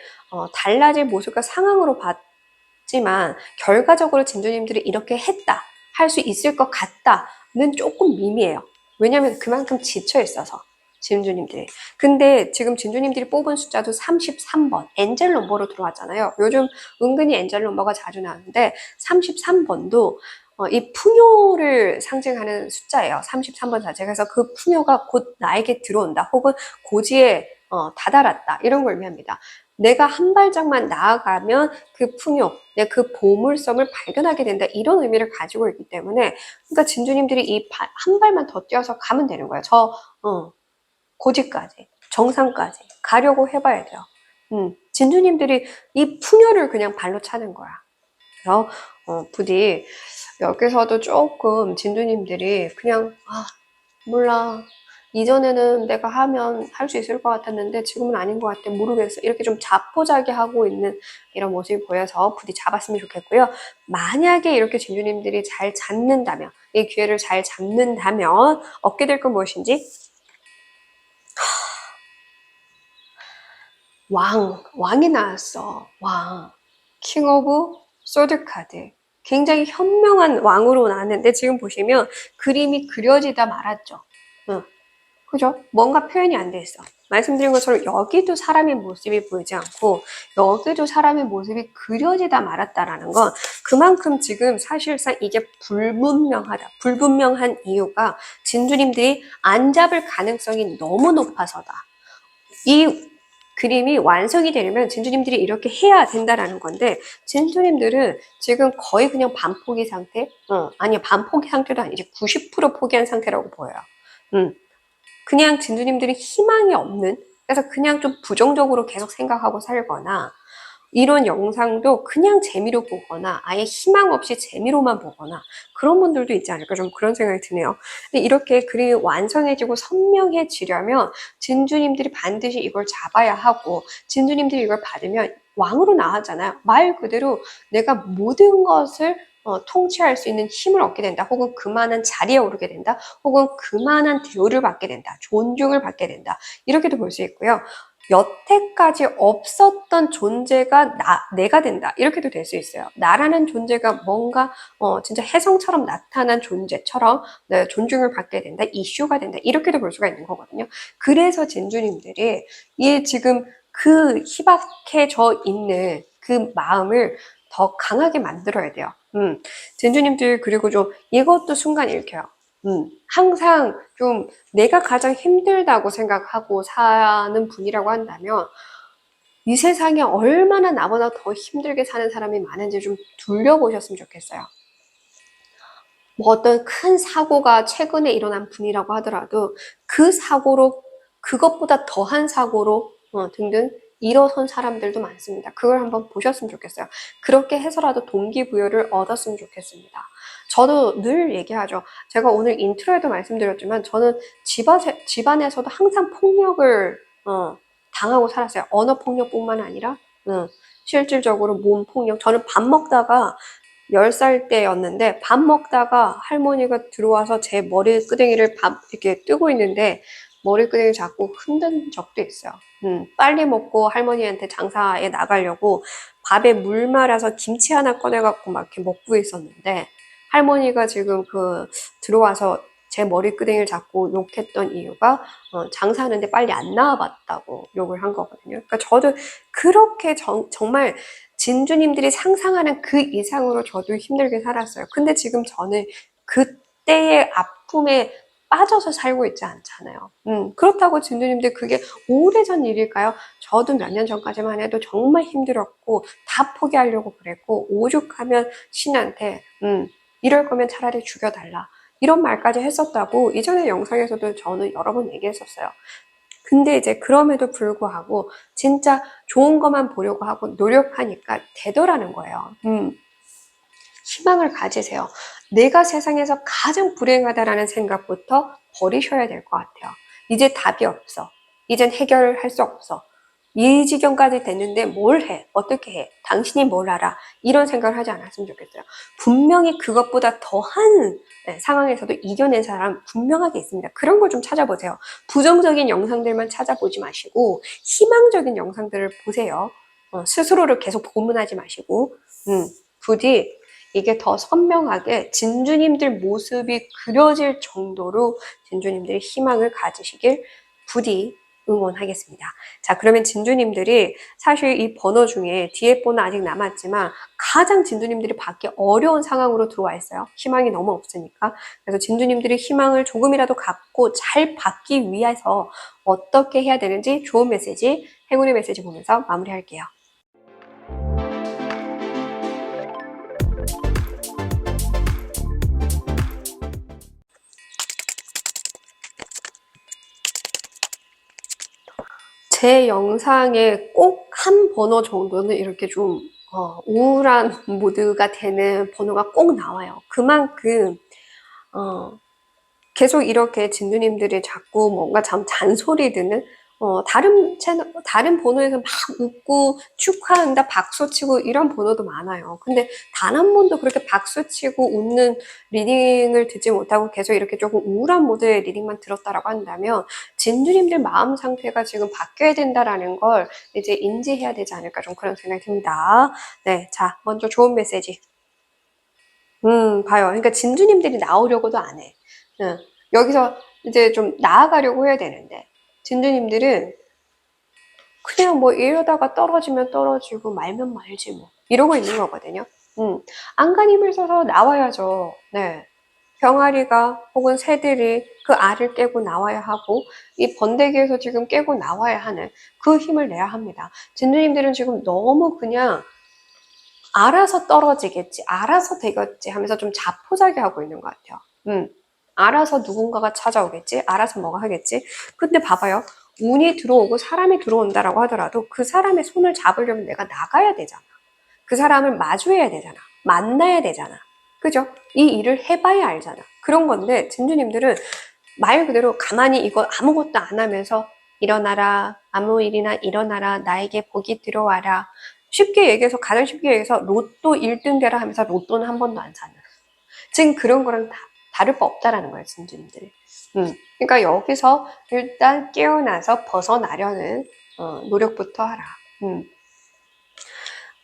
달라질 모습과 상황으로 봤지만 결과적으로 진주님들이 이렇게 했다. 할 수 있을 것 같다는 조금 미미해요. 왜냐면 그만큼 지쳐 있어서 진주님들이. 근데 지금 진주님들이 뽑은 숫자도 33번 엔젤 넘버로 들어왔잖아요. 요즘 은근히 엔젤 넘버가 자주 나오는데 33번도 이 풍요를 상징하는 숫자예요. 33번 자체가. 그래서 그 풍요가 곧 나에게 들어온다. 혹은 고지에 다다랐다. 이런 걸 의미합니다. 내가 한 발짝만 나아가면 그 풍요, 내 그 보물섬을 발견하게 된다. 이런 의미를 가지고 있기 때문에 그러니까 진주님들이 한 발만 더 뛰어서 가면 되는 거예요. 고지까지, 정상까지 가려고 해봐야 돼요. 진주님들이 이 풍요를 그냥 발로 차는 거야. 그래서 부디 여기서도 조금 진주님들이 그냥 몰라. 이전에는 내가 하면 할 수 있을 것 같았는데 지금은 아닌 것 같아. 모르겠어. 이렇게 좀 자포자기하고 있는 이런 모습이 보여서 부디 잡았으면 좋겠고요. 만약에 이렇게 진주님들이 잘 잡는다면, 이 기회를 잘 잡는다면 얻게 될 건 무엇인지 왕이 나왔어. 왕. 킹 오브 소드 카드. 굉장히 현명한 왕으로 나왔는데 지금 보시면 그림이 그려지다 말았죠. 응. 그죠? 뭔가 표현이 안 돼 있어. 말씀드린 것처럼 여기도 사람의 모습이 보이지 않고 여기도 사람의 모습이 그려지다 말았다라는 건 그만큼 지금 사실상 이게 불분명하다. 불분명한 이유가 진주님들이 안 잡을 가능성이 너무 높아서다. 이 그림이 완성이 되려면 진주님들이 이렇게 해야 된다라는 건데 진주님들은 지금 거의 그냥 반포기 상태? 아니 반포기 상태도 아니지 90% 포기한 상태라고 보여요. 그냥 진주님들이 희망이 없는 그래서 그냥 좀 부정적으로 계속 생각하고 살거나 이런 영상도 그냥 재미로 보거나 아예 희망 없이 재미로만 보거나 그런 분들도 있지 않을까 좀 그런 생각이 드네요. 근데 이렇게 그림이 완성해지고 선명해지려면 진주님들이 반드시 이걸 잡아야 하고 진주님들이 이걸 받으면 왕으로 나왔잖아요. 말 그대로 내가 모든 것을 통치할 수 있는 힘을 얻게 된다. 혹은 그만한 자리에 오르게 된다. 혹은 그만한 대우를 받게 된다. 존중을 받게 된다. 이렇게도 볼 수 있고요. 여태까지 없었던 존재가 내가 된다. 이렇게도 될 수 있어요. 나라는 존재가 뭔가 진짜 혜성처럼 나타난 존재처럼 네, 존중을 받게 된다. 이슈가 된다. 이렇게도 볼 수가 있는 거거든요. 그래서 진주님들이 이 지금 그 희박해져 있는 그 마음을 더 강하게 만들어야 돼요. 진주님들 그리고 좀 이것도 순간 읽혀요. 항상 좀 내가 가장 힘들다고 생각하고 사는 분이라고 한다면 이 세상에 얼마나 나보다 더 힘들게 사는 사람이 많은지 좀 둘러보셨으면 좋겠어요. 뭐 어떤 큰 사고가 최근에 일어난 분이라고 하더라도 그 사고로 그것보다 더한 사고로 등등 일어선 사람들도 많습니다. 그걸 한번 보셨으면 좋겠어요. 그렇게 해서라도 동기부여를 얻었으면 좋겠습니다. 저도 늘 얘기하죠. 제가 오늘 인트로에도 말씀드렸지만 저는 집안에서도 항상 폭력을 당하고 살았어요. 언어 폭력뿐만 아니라 실질적으로 몸 폭력. 저는 밥 먹다가 10살 때였는데 밥 먹다가 할머니가 들어와서 제 머리끄댕이를 이렇게 뜨고 있는데 머리끄댕이 잡고 흔든 적도 있어요. 빨리 먹고 할머니한테 장사에 나가려고 밥에 물 말아서 김치 하나 꺼내갖고 막 이렇게 먹고 있었는데 할머니가 지금 들어와서 제 머리끄댕이를 잡고 욕했던 이유가 장사하는데 빨리 안 나와봤다고 욕을 한 거거든요. 그러니까 저도 그렇게 정말 진주님들이 상상하는 그 이상으로 저도 힘들게 살았어요. 근데 지금 저는 그때의 아픔에 빠져서 살고 있지 않잖아요. 그렇다고 진주님들 그게 오래전 일일까요? 저도 몇 년 전까지만 해도 정말 힘들었고 다 포기하려고 그랬고 오죽하면 신한테 이럴 거면 차라리 죽여달라 이런 말까지 했었다고 이전에 영상에서도 저는 여러 번 얘기했었어요. 근데 이제 그럼에도 불구하고 진짜 좋은 것만 보려고 하고 노력하니까 되더라는 거예요. 희망을 가지세요. 내가 세상에서 가장 불행하다라는 생각부터 버리셔야 될 것 같아요. 이제 답이 없어. 이젠 해결할 수 없어. 이 지경까지 됐는데 뭘 해? 어떻게 해? 당신이 뭘 알아? 이런 생각을 하지 않았으면 좋겠어요. 분명히 그것보다 더한 상황에서도 이겨낸 사람 분명하게 있습니다. 그런 걸 좀 찾아보세요. 부정적인 영상들만 찾아보지 마시고 희망적인 영상들을 보세요. 스스로를 계속 고문하지 마시고 부디 이게 더 선명하게 진주님들 모습이 그려질 정도로 진주님들이 희망을 가지시길 부디 응원하겠습니다. 자, 그러면 진주님들이 사실 이 번호 중에 뒤에 번호 아직 남았지만 가장 진주님들이 받기 어려운 상황으로 들어와 있어요. 희망이 너무 없으니까. 그래서 진주님들이 희망을 조금이라도 갖고 잘 받기 위해서 어떻게 해야 되는지 좋은 메시지, 행운의 메시지 보면서 마무리할게요. 제 영상에 꼭 한 번호 정도는 이렇게 좀 우울한 모드가 되는 번호가 꼭 나와요. 그만큼 계속 이렇게 진주님들이 자꾸 뭔가 참 잔소리 듣는 다른 채널, 다른 번호에서 막 웃고 축하한다, 박수치고 이런 번호도 많아요. 근데 단 한 번도 그렇게 박수치고 웃는 리딩을 듣지 못하고 계속 이렇게 조금 우울한 모드의 리딩만 들었다라고 한다면 진주님들 마음 상태가 지금 바뀌어야 된다라는 걸 이제 인지해야 되지 않을까 좀 그런 생각이 듭니다. 네, 자, 먼저 좋은 메시지. 봐요. 그러니까 진주님들이 나오려고도 안 해. 여기서 이제 좀 나아가려고 해야 되는데 진주님들은 그냥 뭐 이러다가 떨어지면 떨어지고 말면 말지 뭐 이러고 있는 거거든요. 안간 힘을 써서 나와야죠. 네. 병아리가 혹은 새들이 그 알을 깨고 나와야 하고 이 번데기에서 지금 깨고 나와야 하는 그 힘을 내야 합니다. 진주님들은 지금 너무 그냥 알아서 떨어지겠지, 알아서 되겠지 하면서 좀 자포자기하고 있는 것 같아요. 알아서 누군가가 찾아오겠지, 알아서 뭐가 하겠지. 근데 봐봐요. 운이 들어오고 사람이 들어온다라고 하더라도 그 사람의 손을 잡으려면 내가 나가야 되잖아. 그 사람을 마주해야 되잖아. 만나야 되잖아. 그죠? 이 일을 해봐야 알잖아. 그런 건데 진주님들은 말 그대로 가만히 이거 아무것도 안 하면서 일어나라, 아무 일이나 일어나라, 나에게 복이 들어와라. 쉽게 얘기해서, 가장 쉽게 얘기해서 로또 1등 되라 하면서 로또는 한 번도 안 사는. 지금 그런 거랑 다를 바 없다라는 거예요, 진주님들이. 그러니까 여기서 일단 깨어나서 벗어나려는 노력부터 하라.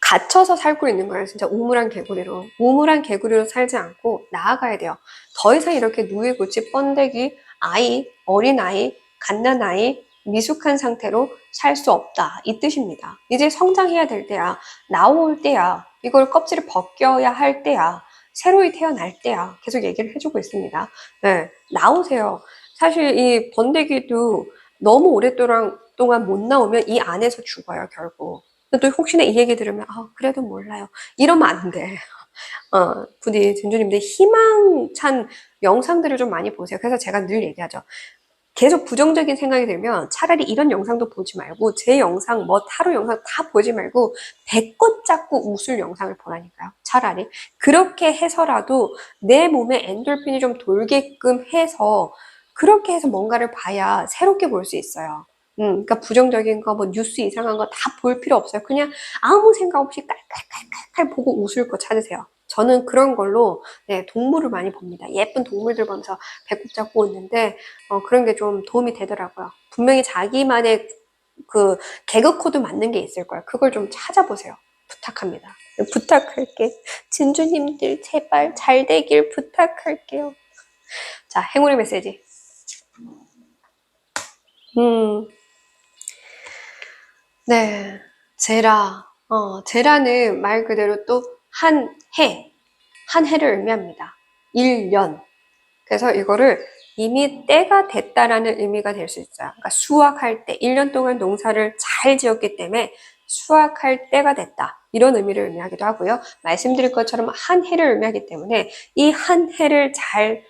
갇혀서 살고 있는 거예요. 진짜 우물한 개구리로. 우물한 개구리로 살지 않고 나아가야 돼요. 더 이상 이렇게 누이고치 번데기, 아이, 어린아이, 갓난아이, 미숙한 상태로 살 수 없다. 이 뜻입니다. 이제 성장해야 될 때야. 나올 때야. 이걸 껍질을 벗겨야 할 때야. 새로이 태어날 때야. 계속 얘기를 해주고 있습니다. 네, 나오세요. 사실 이 번데기도 너무 오랫동안 못 나오면 이 안에서 죽어요, 결국. 또 혹시나 이 얘기 들으면 그래도 몰라요. 이러면 안 돼. 부디 진주님들 희망찬 영상들을 좀 많이 보세요. 그래서 제가 늘 얘기하죠. 계속 부정적인 생각이 들면 차라리 이런 영상도 보지 말고 제 영상, 뭐 타로 영상 다 보지 말고 배꼽 잡고 웃을 영상을 보라니까요. 차라리 그렇게 해서라도 내 몸에 엔돌핀이 좀 돌게끔 해서 그렇게 해서 뭔가를 봐야 새롭게 볼 수 있어요. 그러니까 부정적인 거, 뭐 뉴스 이상한 거 다 볼 필요 없어요. 그냥 아무 생각 없이 깔깔깔깔 보고 웃을 거 찾으세요. 저는 그런 걸로 동물을 많이 봅니다. 예쁜 동물들 보면서 배꼽 잡고 웃는데 그런 게 좀 도움이 되더라고요. 분명히 자기만의 그 개그 코드 맞는 게 있을 거예요. 그걸 좀 찾아보세요. 부탁합니다. 부탁할게. 진주님들 제발 잘 되길 부탁할게요. 자, 행운의 메시지. 네. 제라. 제라는 말 그대로 또 한 해, 한 해를 의미합니다. 1년. 그래서 이거를 이미 때가 됐다라는 의미가 될 수 있어요. 그러니까 수확할 때, 1년 동안 농사를 잘 지었기 때문에 수확할 때가 됐다. 이런 의미를 의미하기도 하고요. 말씀드릴 것처럼 한 해를 의미하기 때문에 이 한 해를 잘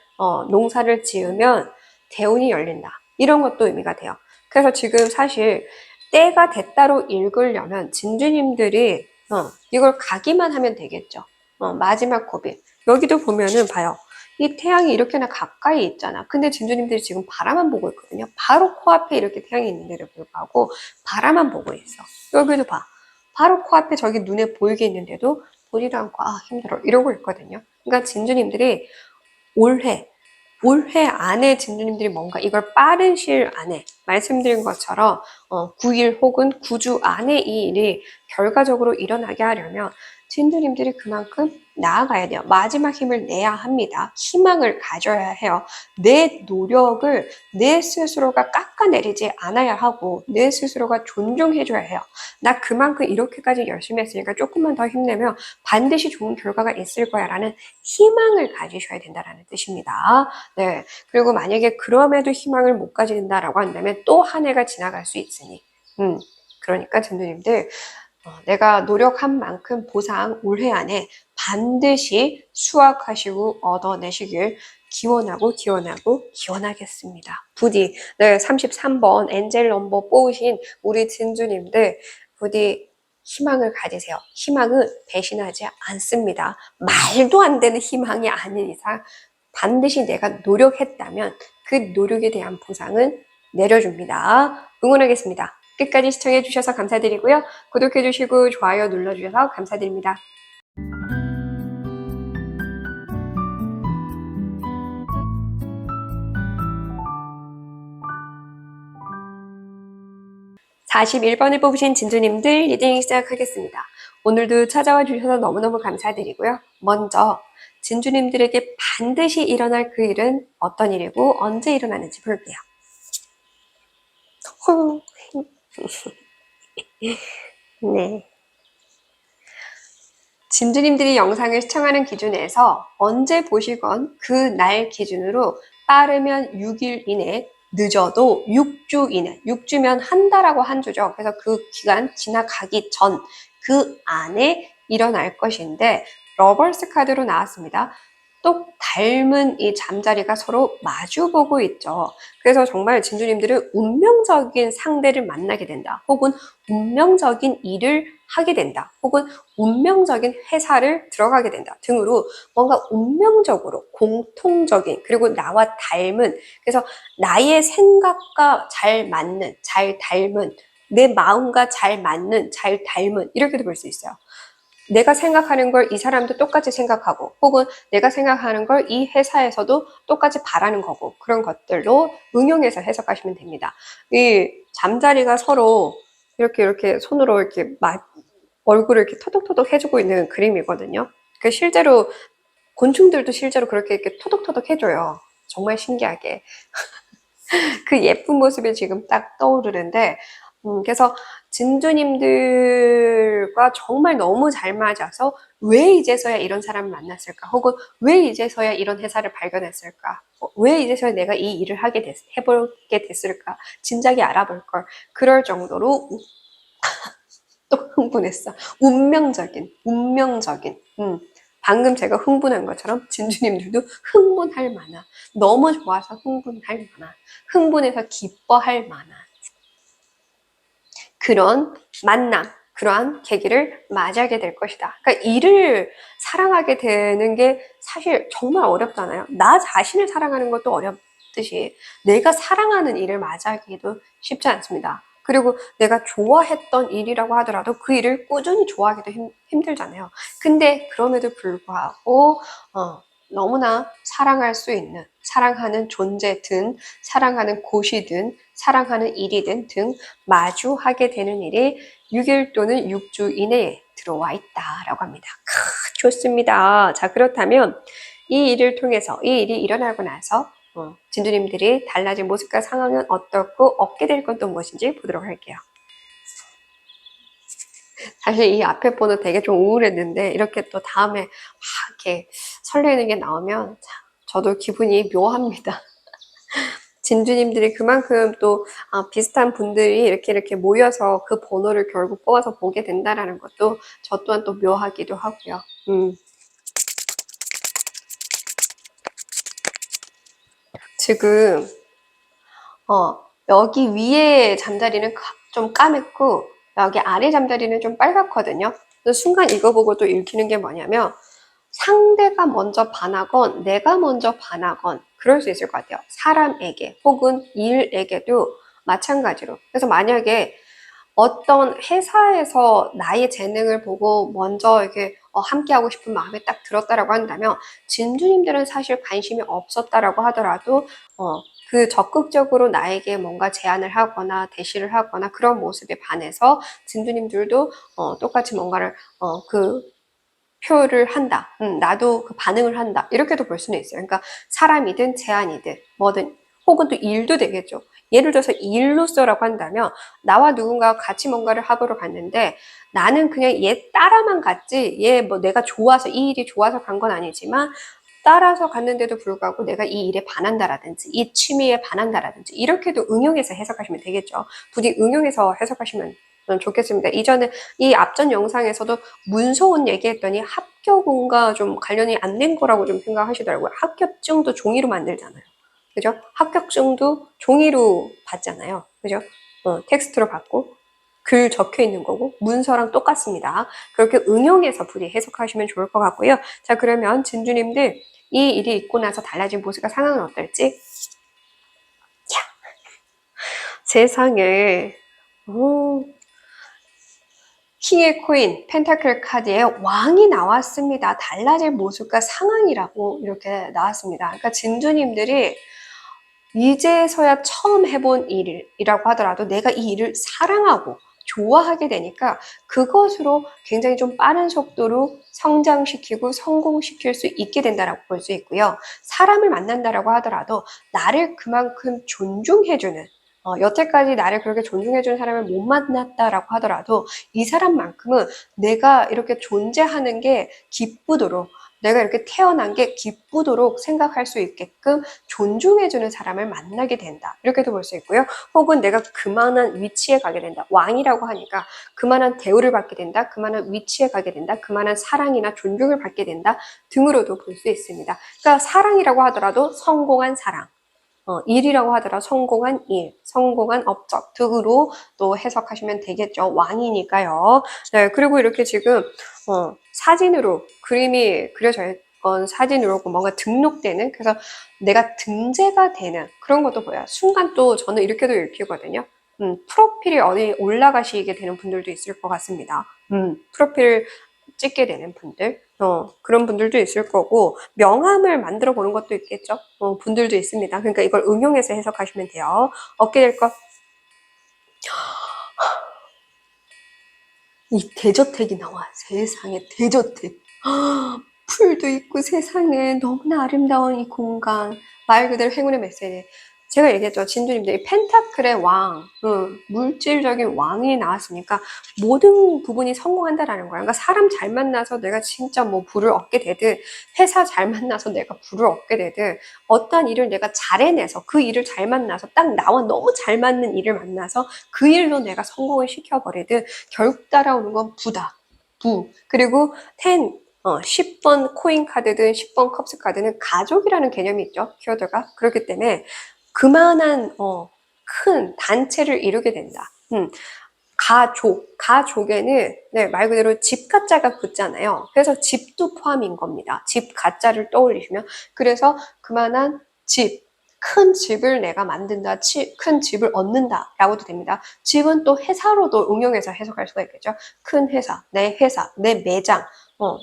농사를 지으면 대운이 열린다. 이런 것도 의미가 돼요. 그래서 지금 사실 때가 됐다로 읽으려면 진주님들이 이걸 가기만 하면 되겠죠. 마지막 고비. 여기도 보면은 봐요. 이 태양이 이렇게나 가까이 있잖아. 근데 진주님들이 지금 바라만 보고 있거든요. 바로 코앞에 이렇게 태양이 있는데도 불구하고 바라만 보고 있어. 여기도 봐. 바로 코앞에 저기 눈에 보이게 있는데도 보지도 않고 힘들어 이러고 있거든요. 그러니까 진주님들이 올해 안에 진주님들이 뭔가 이걸 빠른 시일 안에 말씀드린 것처럼 9일 혹은 9주 안에 이 일이 결과적으로 일어나게 하려면 진주님들이 그만큼 나아가야 돼요. 마지막 힘을 내야 합니다. 희망을 가져야 해요. 내 노력을 내 스스로가 깎아내리지 않아야 하고 내 스스로가 존중해줘야 해요. 나 그만큼 이렇게까지 열심히 했으니까 조금만 더 힘내면 반드시 좋은 결과가 있을 거야 라는 희망을 가지셔야 된다는 뜻입니다. 네. 그리고 만약에 그럼에도 희망을 못 가진다라고 한다면 또 한 해가 지나갈 수 있으니 그러니까 전도님들 내가 노력한 만큼 보상 올해 안에 반드시 수확하시고 얻어내시길 기원하겠습니다. 부디 네, 33번 엔젤 넘버 뽑으신 우리 진주님들 부디 희망을 가지세요. 희망은 배신하지 않습니다. 말도 안 되는 희망이 아닌 이상 반드시 내가 노력했다면 그 노력에 대한 보상은 내려줍니다. 응원하겠습니다. 끝까지 시청해주셔서 감사드리고요. 구독해주시고 좋아요 눌러주셔서 감사드립니다. 41번을 뽑으신 진주님들 리딩 시작하겠습니다. 오늘도 찾아와 주셔서 너무너무 감사드리고요. 먼저 진주님들에게 반드시 일어날 그 일은 어떤 일이고 언제 일어나는지 볼게요. 네. 진주님들이 영상을 시청하는 기준에서 언제 보시건 그 날 기준으로 빠르면 6일 이내, 늦어도 6주 이내, 6주면 한 달하고 한 주죠. 그래서 그 기간 지나가기 전 그 안에 일어날 것인데 러버스 카드로 나왔습니다. 똑 닮은 이 잠자리가 서로 마주보고 있죠. 그래서 정말 진주님들은 운명적인 상대를 만나게 된다. 혹은 운명적인 일을 하게 된다. 혹은 운명적인 회사를 들어가게 된다 등으로 뭔가 운명적으로 공통적인 그리고 나와 닮은 그래서 나의 생각과 잘 맞는 잘 닮은 내 마음과 잘 맞는 잘 닮은 이렇게도 볼 수 있어요. 내가 생각하는 걸 이 사람도 똑같이 생각하고 혹은 내가 생각하는 걸 이 회사에서도 똑같이 바라는 거고 그런 것들로 응용해서 해석하시면 됩니다. 이 잠자리가 서로 이렇게 손으로 이렇게 얼굴을 이렇게 토독토독 해주고 있는 그림이거든요. 그 실제로 곤충들도 실제로 그렇게 이렇게 토독토독 해줘요. 정말 신기하게. 그 예쁜 모습이 지금 딱 떠오르는데, 그래서 진주님들과 정말 너무 잘 맞아서 왜 이제서야 이런 사람을 만났을까? 혹은 왜 이제서야 이런 회사를 발견했을까? 왜 이제서야 내가 이 일을 해보게 됐을까? 진작에 알아볼 걸. 그럴 정도로 또 흥분했어. 운명적인. 방금 제가 흥분한 것처럼 진주님들도 흥분할 만한, 너무 좋아서 흥분할 만한, 흥분해서 기뻐할 만한 그런 만남, 그러한 계기를 맞이하게 될 것이다. 그러니까 일을 사랑하게 되는 게 사실 정말 어렵잖아요. 나 자신을 사랑하는 것도 어렵듯이 내가 사랑하는 일을 맞이하기도 쉽지 않습니다. 그리고 내가 좋아했던 일이라고 하더라도 그 일을 꾸준히 좋아하기도 힘들잖아요. 근데 그럼에도 불구하고 너무나 사랑할 수 있는 사랑하는 존재든 사랑하는 곳이든 사랑하는 일이든 등 마주하게 되는 일이 6일 또는 6주 이내에 들어와 있다라고 합니다. 좋습니다. 자, 그렇다면 이 일을 통해서 이 일이 일어나고 나서 진주님들이 달라진 모습과 상황은 어떻고 얻게 될 건 또 무엇인지 보도록 할게요. 사실 이 앞에 번호 되게 좀 우울했는데 이렇게 또 다음에 막 이렇게 설레는 게 나오면 저도 기분이 묘합니다. 진주님들이 그만큼 또 비슷한 분들이 이렇게 모여서 그 번호를 결국 뽑아서 보게 된다라는 것도 저 또한 또 묘하기도 하고요. 지금 여기 위에 잠자리는 좀 까맸고 여기 아래 잠자리는 좀 빨갛거든요. 그래서 순간 이거 보고 또 읽히는 게 뭐냐면 상대가 먼저 반하건 내가 먼저 반하건 그럴 수 있을 것 같아요. 사람에게 혹은 일에게도 마찬가지로. 그래서 만약에 어떤 회사에서 나의 재능을 보고 먼저 이렇게 함께하고 싶은 마음이 딱 들었다라고 한다면 진주님들은 사실 관심이 없었다라고 하더라도 그 적극적으로 나에게 뭔가 제안을 하거나 대시를 하거나 그런 모습에 반해서 진주님들도 똑같이 뭔가를 그 표를 한다. 나도 그 반응을 한다. 이렇게도 볼 수는 있어요. 그러니까 사람이든 제안이든 뭐든 혹은 또 일도 되겠죠. 예를 들어서 일로서라고 한다면 나와 누군가 같이 뭔가를 하러 갔는데 나는 그냥 얘 따라만 갔지 얘 뭐 내가 좋아서 이 일이 좋아서 간 건 아니지만 따라서 갔는데도 불구하고 내가 이 일에 반한다라든지 이 취미에 반한다라든지 이렇게도 응용해서 해석하시면 되겠죠. 부디 응용해서 해석하시면 좋겠습니다. 이전에 이 앞전 영상에서도 문서원 얘기했더니 합격운과 좀 관련이 안 된 거라고 좀 생각하시더라고요. 합격증도 종이로 만들잖아요. 그죠? 합격증도 종이로 받잖아요. 그죠? 텍스트로 받고 글 적혀 있는 거고 문서랑 똑같습니다. 그렇게 응용해서 부디 해석하시면 좋을 것 같고요. 자, 그러면 진주님들 이 일이 있고 나서 달라진 모습과 상황은 어떨지? 자, 세상에 킹의 코인, 펜타클 카드에 왕이 나왔습니다. 달라질 모습과 상황이라고 이렇게 나왔습니다. 그러니까 진주님들이 이제서야 처음 해본 일이라고 하더라도 내가 이 일을 사랑하고 좋아하게 되니까 그것으로 굉장히 좀 빠른 속도로 성장시키고 성공시킬 수 있게 된다라고 볼 수 있고요. 사람을 만난다라고 하더라도 나를 그만큼 존중해주는 여태까지 나를 그렇게 존중해주는 사람을 못 만났다라고 하더라도 이 사람만큼은 내가 이렇게 존재하는 게 기쁘도록 내가 이렇게 태어난 게 기쁘도록 생각할 수 있게끔 존중해주는 사람을 만나게 된다. 이렇게도 볼 수 있고요. 혹은 내가 그만한 위치에 가게 된다. 왕이라고 하니까 그만한 대우를 받게 된다. 그만한 위치에 가게 된다. 그만한 사랑이나 존중을 받게 된다. 등으로도 볼 수 있습니다. 그러니까 사랑이라고 하더라도 성공한 사랑. 일이라고 하더라도 성공한 일, 성공한 업적 등으로 또 해석하시면 되겠죠. 왕이니까요. 네, 그리고 이렇게 지금 사진으로 그림이 그려져 있건 사진으로 뭔가 등록되는 그래서 내가 등재가 되는 그런 것도 보여요. 순간 또 저는 이렇게도 읽히거든요. 프로필이 어디 올라가시게 되는 분들도 있을 것 같습니다. 프로필 찍게 되는 분들 그런 분들도 있을 거고 명함을 만들어 보는 것도 있겠죠. 분들도 있습니다. 그러니까 이걸 응용해서 해석하시면 돼요. 얻게 될 것. 이 대저택이 나와. 세상에 대저택. 풀도 있고 세상에 너무나 아름다운 이 공간. 말 그대로 행운의 메시지. 제가 얘기했죠. 진주님들이 펜타클의 왕, 물질적인 왕이 나왔으니까 모든 부분이 성공한다라는 거야. 그러니까 사람 잘 만나서 내가 진짜 뭐 부를 얻게 되든 회사 잘 만나서 내가 부를 얻게 되든 어떠한 일을 내가 잘 해내서 그 일을 잘 만나서 딱 나와 너무 잘 맞는 일을 만나서 그 일로 내가 성공을 시켜버리든 결국 따라오는 건 부다. 부. 그리고 10번 코인 카드든 10번 컵스 카드는 가족이라는 개념이 있죠. 키워드가. 그렇기 때문에 그만한 큰 단체를 이루게 된다. 가족에는 네, 말 그대로 집 가짜가 붙잖아요. 그래서 집도 포함인 겁니다. 집 가짜를 떠올리시면 그래서 그만한 집, 큰 집을 내가 만든다, 큰 집을 얻는다 라고도 됩니다. 집은 또 회사로도 응용해서 해석할 수가 있겠죠. 큰 회사, 내 매장,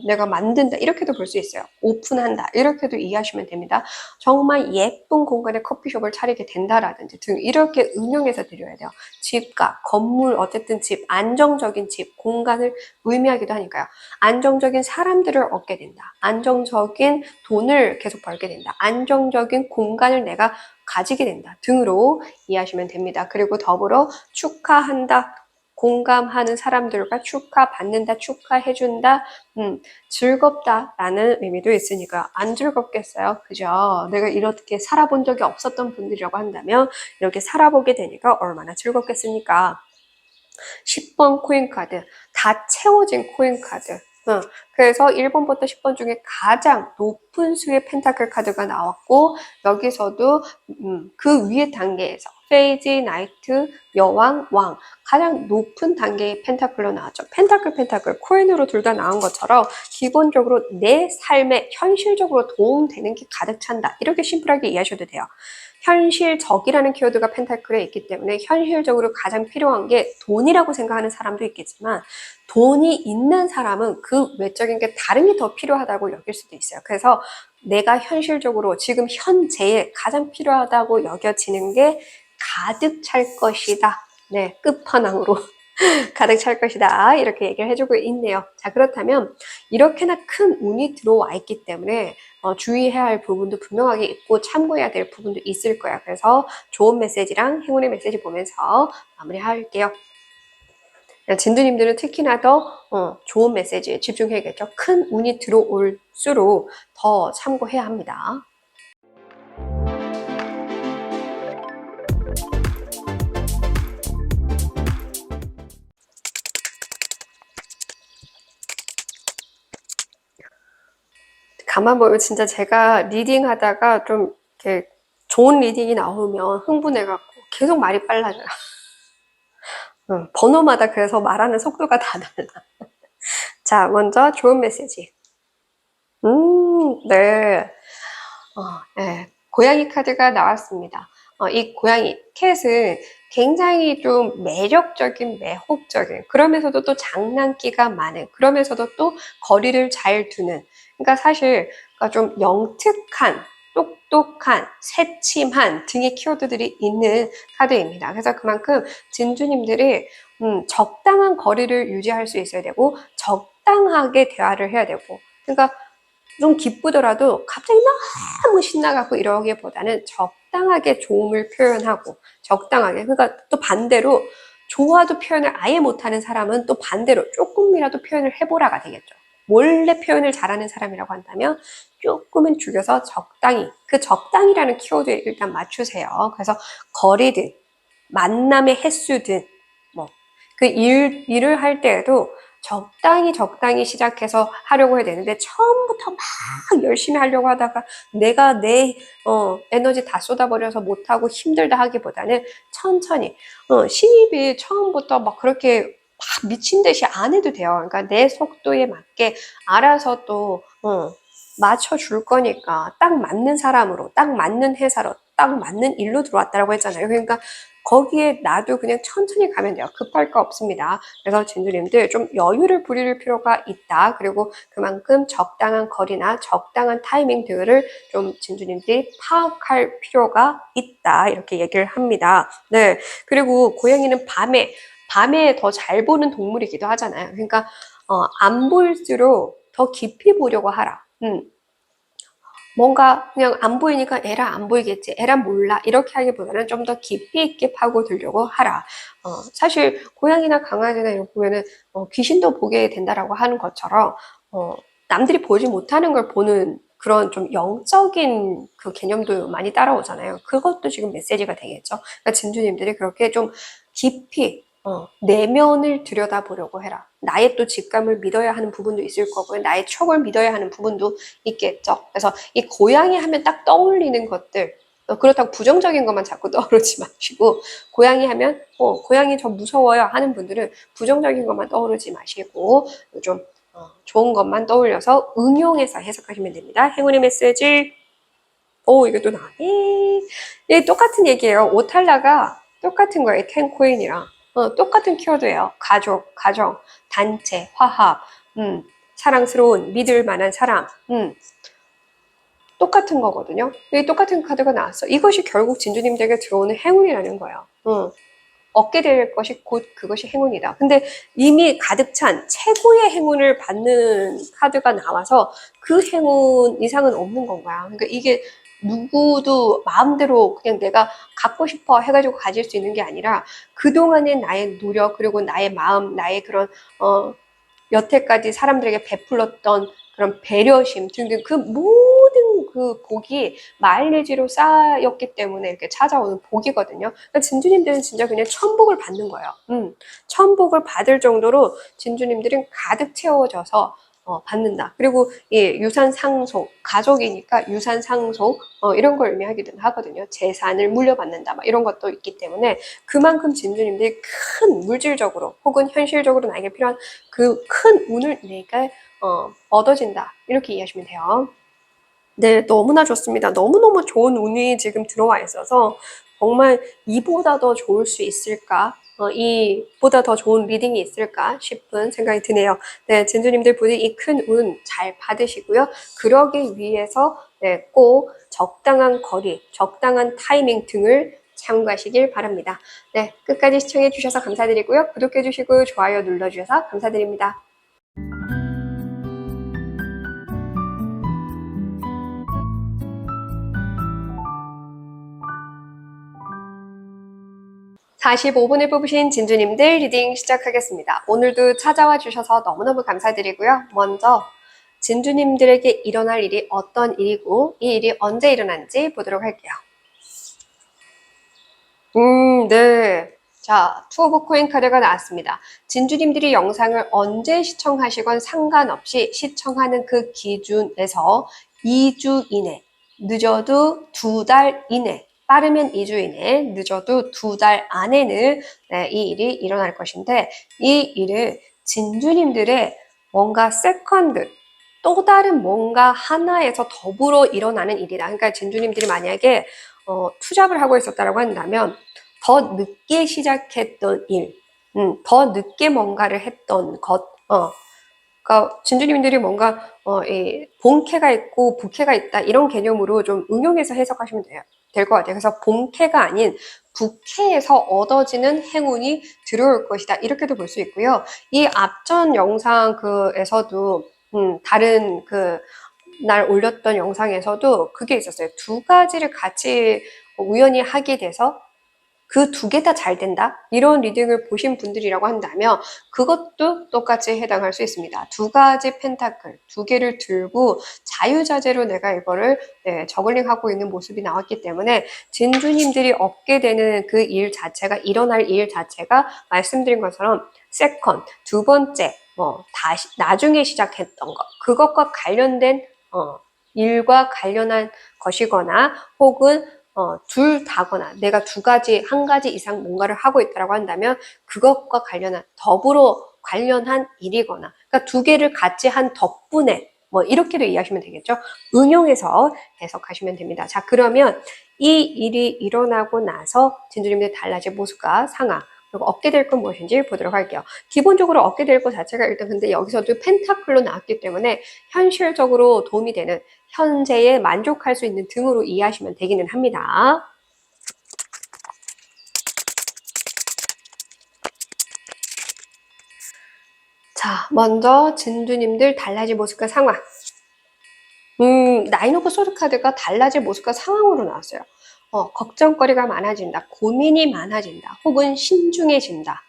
내가 만든다 이렇게도 볼 수 있어요. 오픈한다 이렇게도 이해하시면 됩니다. 정말 예쁜 공간에 커피숍을 차리게 된다라든지 등 이렇게 응용해서 드려야 돼요. 집과 건물 어쨌든 집 안정적인 집 공간을 의미하기도 하니까요. 안정적인 사람들을 얻게 된다. 안정적인 돈을 계속 벌게 된다. 안정적인 공간을 내가 가지게 된다 등으로 이해하시면 됩니다. 그리고 더불어 축하한다. 공감하는 사람들과 축하받는다, 축하해준다, 즐겁다라는 의미도 있으니까 안 즐겁겠어요? 그죠? 내가 이렇게 살아본 적이 없었던 분들이라고 한다면 이렇게 살아보게 되니까 얼마나 즐겁겠습니까? 10번 코인카드, 다 채워진 코인카드. 그래서 1번부터 10번 중에 가장 높은 수의 펜타클 카드가 나왔고 여기서도 그 위의 단계에서 페이지, 나이트, 여왕, 왕 가장 높은 단계의 펜타클로 나왔죠. 펜타클, 코인으로 둘 다 나온 것처럼 기본적으로 내 삶에 현실적으로 도움되는 게 가득 찬다. 이렇게 심플하게 이해하셔도 돼요. 현실적이라는 키워드가 펜타클에 있기 때문에 현실적으로 가장 필요한 게 돈이라고 생각하는 사람도 있겠지만 돈이 있는 사람은 그 외적인 게 다른 게 더 필요하다고 여길 수도 있어요. 그래서 내가 현실적으로 지금 현재에 가장 필요하다고 여겨지는 게 가득 찰 것이다. 네, 끝판왕으로 가득 찰 것이다. 이렇게 얘기를 해주고 있네요. 자, 그렇다면 이렇게나 큰 운이 들어와 있기 때문에 주의해야 할 부분도 분명하게 있고 참고해야 될 부분도 있을 거야. 그래서 좋은 메시지랑 행운의 메시지 보면서 마무리할게요. 진두님들은 특히나 더 좋은 메시지에 집중해야겠죠. 큰 운이 들어올수록 더 참고해야 합니다. 가만 보면 진짜 제가 리딩 하다가 좀 이렇게 좋은 리딩이 나오면 흥분해갖고 계속 말이 빨라져요. 번호마다 그래서 말하는 속도가 다 달라. 자, 먼저 좋은 메시지. 네. 네. 고양이 카드가 나왔습니다. 이 고양이, 캣은 굉장히 좀 매력적인, 매혹적인, 그러면서도 또 장난기가 많은, 그러면서도 또 거리를 잘 두는, 그러니까 사실 좀 영특한, 똑똑한, 새침한 등의 키워드들이 있는 카드입니다. 그래서 그만큼 진주님들이 적당한 거리를 유지할 수 있어야 되고 적당하게 대화를 해야 되고 그러니까 좀 기쁘더라도 갑자기 너무 신나갖고 이러기보다는 적당하게 좋음을 표현하고 적당하게 그러니까 또 반대로 좋아도 표현을 아예 못하는 사람은 또 반대로 조금이라도 표현을 해보라가 되겠죠. 원래 표현을 잘하는 사람이라고 한다면 조금은 줄여서 적당히 그 적당이라는 키워드에 일단 맞추세요. 그래서 거리든 만남의 횟수든 뭐 그 일을 할 때에도 적당히 시작해서 하려고 해야 되는데 처음부터 막 열심히 하려고 하다가 내가 내 에너지 다 쏟아버려서 못하고 힘들다 하기보다는 천천히 신입이 처음부터 막 그렇게 막 미친 듯이 안 해도 돼요. 그러니까 내 속도에 맞게 알아서 또 맞춰줄 거니까 딱 맞는 사람으로 딱 맞는 회사로 딱 맞는 일로 들어왔다라고 했잖아요. 그러니까 거기에 나도 그냥 천천히 가면 돼요. 급할 거 없습니다. 그래서 진주님들 좀 여유를 부릴 필요가 있다. 그리고 그만큼 적당한 거리나 적당한 타이밍들을 좀 진주님들이 파악할 필요가 있다. 이렇게 얘기를 합니다. 네. 그리고 고양이는 밤에 더 잘 보는 동물이기도 하잖아요. 그러니까 안 보일수록 더 깊이 보려고 하라. 뭔가 그냥 안 보이니까 에라 안 보이겠지, 에라 몰라 이렇게 하기보다는 좀 더 깊이 있게 파고들려고 하라. 사실 고양이나 강아지나 이런 거 보면은 귀신도 보게 된다라고 하는 것처럼 남들이 보지 못하는 걸 보는 그런 좀 영적인 그 개념도 많이 따라오잖아요. 그것도 지금 메시지가 되겠죠. 그러니까 진주님들이 그렇게 좀 깊이 내면을 들여다보려고 해라. 나의 또 직감을 믿어야 하는 부분도 있을 거고요. 나의 촉을 믿어야 하는 부분도 있겠죠. 그래서 이 고양이 하면 딱 떠올리는 것들, 그렇다고 부정적인 것만 자꾸 떠오르지 마시고, 고양이 하면, 고양이 저 무서워요 하는 분들은 부정적인 것만 떠오르지 마시고, 좀 좋은 것만 떠올려서 응용해서 해석하시면 됩니다. 행운의 메시지. 이게 또 나네. 예, 똑같은 얘기예요. 오탈라가 똑같은 거예요. 텐코인이랑. 똑같은 키워드예요. 가족, 가정, 단체, 화합, 사랑스러운, 믿을 만한 사람. 똑같은 거거든요. 이 똑같은 카드가 나왔어. 이것이 결국 진주님들에게 들어오는 행운이라는 거예요. 얻게 될 것이 곧 그것이 행운이다. 근데 이미 가득 찬 최고의 행운을 받는 카드가 나와서 그 행운 이상은 없는 건가요? 그러니까 이게 누구도 마음대로 그냥 내가 갖고 싶어 해가지고 가질 수 있는 게 아니라 그동안의 나의 노력 그리고 나의 마음, 나의 그런 여태까지 사람들에게 베풀었던 그런 배려심 등등 그 모든 그 복이 마일리지로 쌓였기 때문에 이렇게 찾아오는 복이거든요. 그러니까 진주님들은 진짜 그냥 천복을 받는 거예요. 천복을 받을 정도로 진주님들은 가득 채워져서 받는다. 그리고 예, 유산 상속, 가족이니까 유산 상속 이런 걸 의미하기도 하거든요. 재산을 물려받는다 막 이런 것도 있기 때문에 그만큼 진주님들이 큰 물질적으로 혹은 현실적으로 나에게 필요한 그 큰 운을 내가 얻어진다. 이렇게 이해하시면 돼요. 네, 너무나 좋습니다. 너무너무 좋은 운이 지금 들어와 있어서 정말 이보다 더 좋을 수 있을까? 이보다 더 좋은 리딩이 있을까 싶은 생각이 드네요. 네, 진주님들 부디 이 큰 운 잘 받으시고요. 그러기 위해서 네, 꼭 적당한 거리, 적당한 타이밍 등을 참고하시길 바랍니다. 네, 끝까지 시청해 주셔서 감사드리고요. 구독해 주시고 좋아요 눌러 주셔서 감사드립니다. (45분을) 뽑으신 진주님들 리딩 시작하겠습니다. 오늘도 찾아와 주셔서 너무너무 감사드리고요. 먼저 진주님들에게 일어날 일이 어떤 일이고 이 일이 언제 일어난지 보도록 할게요. 네. 자, 투 오브 코인 카드가 나왔습니다. 진주님들이 영상을 언제 시청하시건 상관없이 시청하는 그 기준에서 2주 이내, 늦어도 2달 이내, 빠르면 2주 이내, 늦어도 2달 안에는 네, 이 일이 일어날 것인데 이 일을 진주님들의 뭔가 세컨드, 또 다른 뭔가 하나에서 더불어 일어나는 일이다. 그러니까 진주님들이 만약에 투잡을 하고 있었다라고 한다면 더 늦게 시작했던 일, 더 늦게 뭔가를 했던 것, 그러니까 진주님들이 뭔가 이 본캐가 있고 부캐가 있다 이런 개념으로 좀 응용해서 해석하시면 돼요. 될 것 같아요. 그래서 본캐가 아닌 부캐에서 얻어지는 행운이 들어올 것이다. 이렇게도 볼 수 있고요. 이 앞전 영상 그에서도 다른 그 날 올렸던 영상에서도 그게 있었어요. 두 가지를 같이 우연히 하게 돼서 그 두 개 다 잘 된다? 이런 리딩을 보신 분들이라고 한다면 그것도 똑같이 해당할 수 있습니다. 두 가지 펜타클, 두 개를 들고 자유자재로 내가 이거를 네, 저글링하고 있는 모습이 나왔기 때문에 진주님들이 얻게 되는 그 일 자체가, 일어날 일 자체가 말씀드린 것처럼 세컨, 두 번째, 다시, 나중에 시작했던 것, 그것과 관련된 일과 관련한 것이거나 혹은 둘 다거나 내가 두 가지, 한 가지 이상 뭔가를 하고 있다고 한다면 그것과 관련한, 더불어 관련한 일이거나 그러니까 두 개를 같이 한 덕분에 뭐 이렇게도 이해하시면 되겠죠. 응용해서 해석하시면 됩니다. 자, 그러면 이 일이 일어나고 나서 진주님들의 달라진 모습과 상황 그리고 얻게 될 건 무엇인지 보도록 할게요. 기본적으로 얻게 될 것 자체가 일단 근데 여기서도 펜타클로 나왔기 때문에 현실적으로 도움이 되는 현재에 만족할 수 있는 등으로 이해하시면 되기는 합니다. 자, 먼저 진주님들 달라진 모습과 상황. 나인 오브 소드 카드가 달라질 모습과 상황으로 나왔어요. 걱정거리가 많아진다, 고민이 많아진다, 혹은 신중해진다.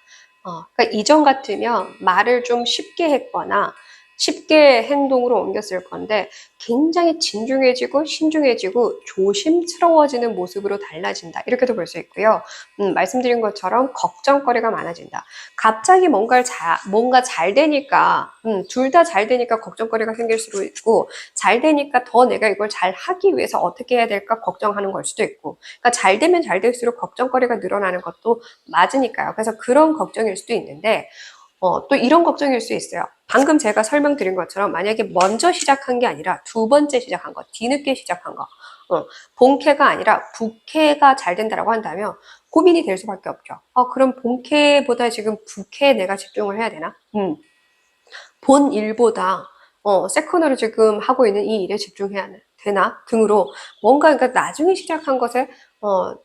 그러니까 이전 같으면 말을 좀 쉽게 했거나 쉽게 행동으로 옮겼을 건데 굉장히 진중해지고 신중해지고 조심스러워지는 모습으로 달라진다. 이렇게도 볼 수 있고요. 말씀드린 것처럼 걱정거리가 많아진다. 갑자기 뭔가 잘 되니까 둘 다 잘 되니까 걱정거리가 생길 수도 있고 잘 되니까 더 내가 이걸 잘 하기 위해서 어떻게 해야 될까 걱정하는 걸 수도 있고 그러니까 잘 되면 잘 될수록 걱정거리가 늘어나는 것도 맞으니까요. 그래서 그런 걱정일 수도 있는데 또 이런 걱정일 수 있어요. 방금 제가 설명드린 것처럼 만약에 먼저 시작한 게 아니라 두 번째 시작한 거, 뒤늦게 시작한 거, 본캐가 아니라 부캐가 잘 된다라고 한다면 고민이 될 수밖에 없죠. 그럼 본캐보다 지금 부캐에 내가 집중을 해야 되나? 본 일보다 세컨으로 지금 하고 있는 이 일에 집중해야 되나 등으로 뭔가 그러니까 나중에 시작한 것에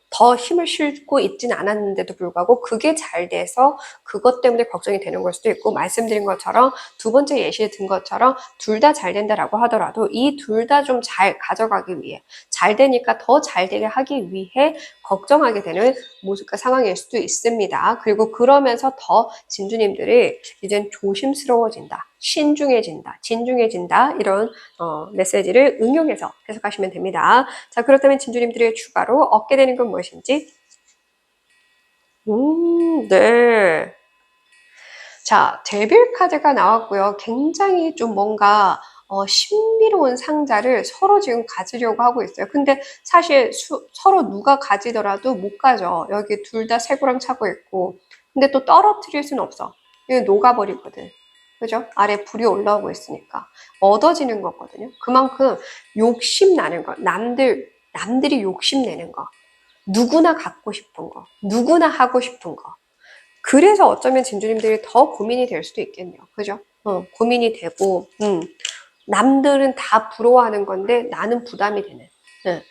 더 힘을 싣고 있지는 않았는데도 불구하고 그게 잘 돼서 그것 때문에 걱정이 되는 걸 수도 있고 말씀드린 것처럼 두 번째 예시에 든 것처럼 둘 다 잘 된다라고 하더라도 이 둘 다 좀 잘 가져가기 위해 잘 되니까 더 잘 되게 하기 위해 걱정하게 되는 모습과 상황일 수도 있습니다. 그리고 그러면서 더 진주님들이 이젠 조심스러워진다, 신중해진다, 진중해진다 이런 메시지를 응용해서 해석하시면 됩니다. 자, 그렇다면 진주님들의 추가로 얻게 되는 건 무엇인지? 네. 자, 데빌 카드가 나왔고요. 굉장히 좀 뭔가 신비로운 상자를 서로 지금 가지려고 하고 있어요. 근데 사실 서로 누가 가지더라도 못 가죠. 여기 둘 다 쇠고랑 차고 있고. 근데 또 떨어뜨릴 수는 없어. 이거 녹아버리거든. 그죠? 아래 불이 올라오고 있으니까. 얻어지는 거거든요. 그만큼 욕심 나는 거. 남들이 욕심 내는 거. 누구나 갖고 싶은 거. 누구나 하고 싶은 거. 그래서 어쩌면 진주님들이 더 고민이 될 수도 있겠네요. 그죠? 고민이 되고, 남들은 다 부러워하는 건데 나는 부담이 되는. 예.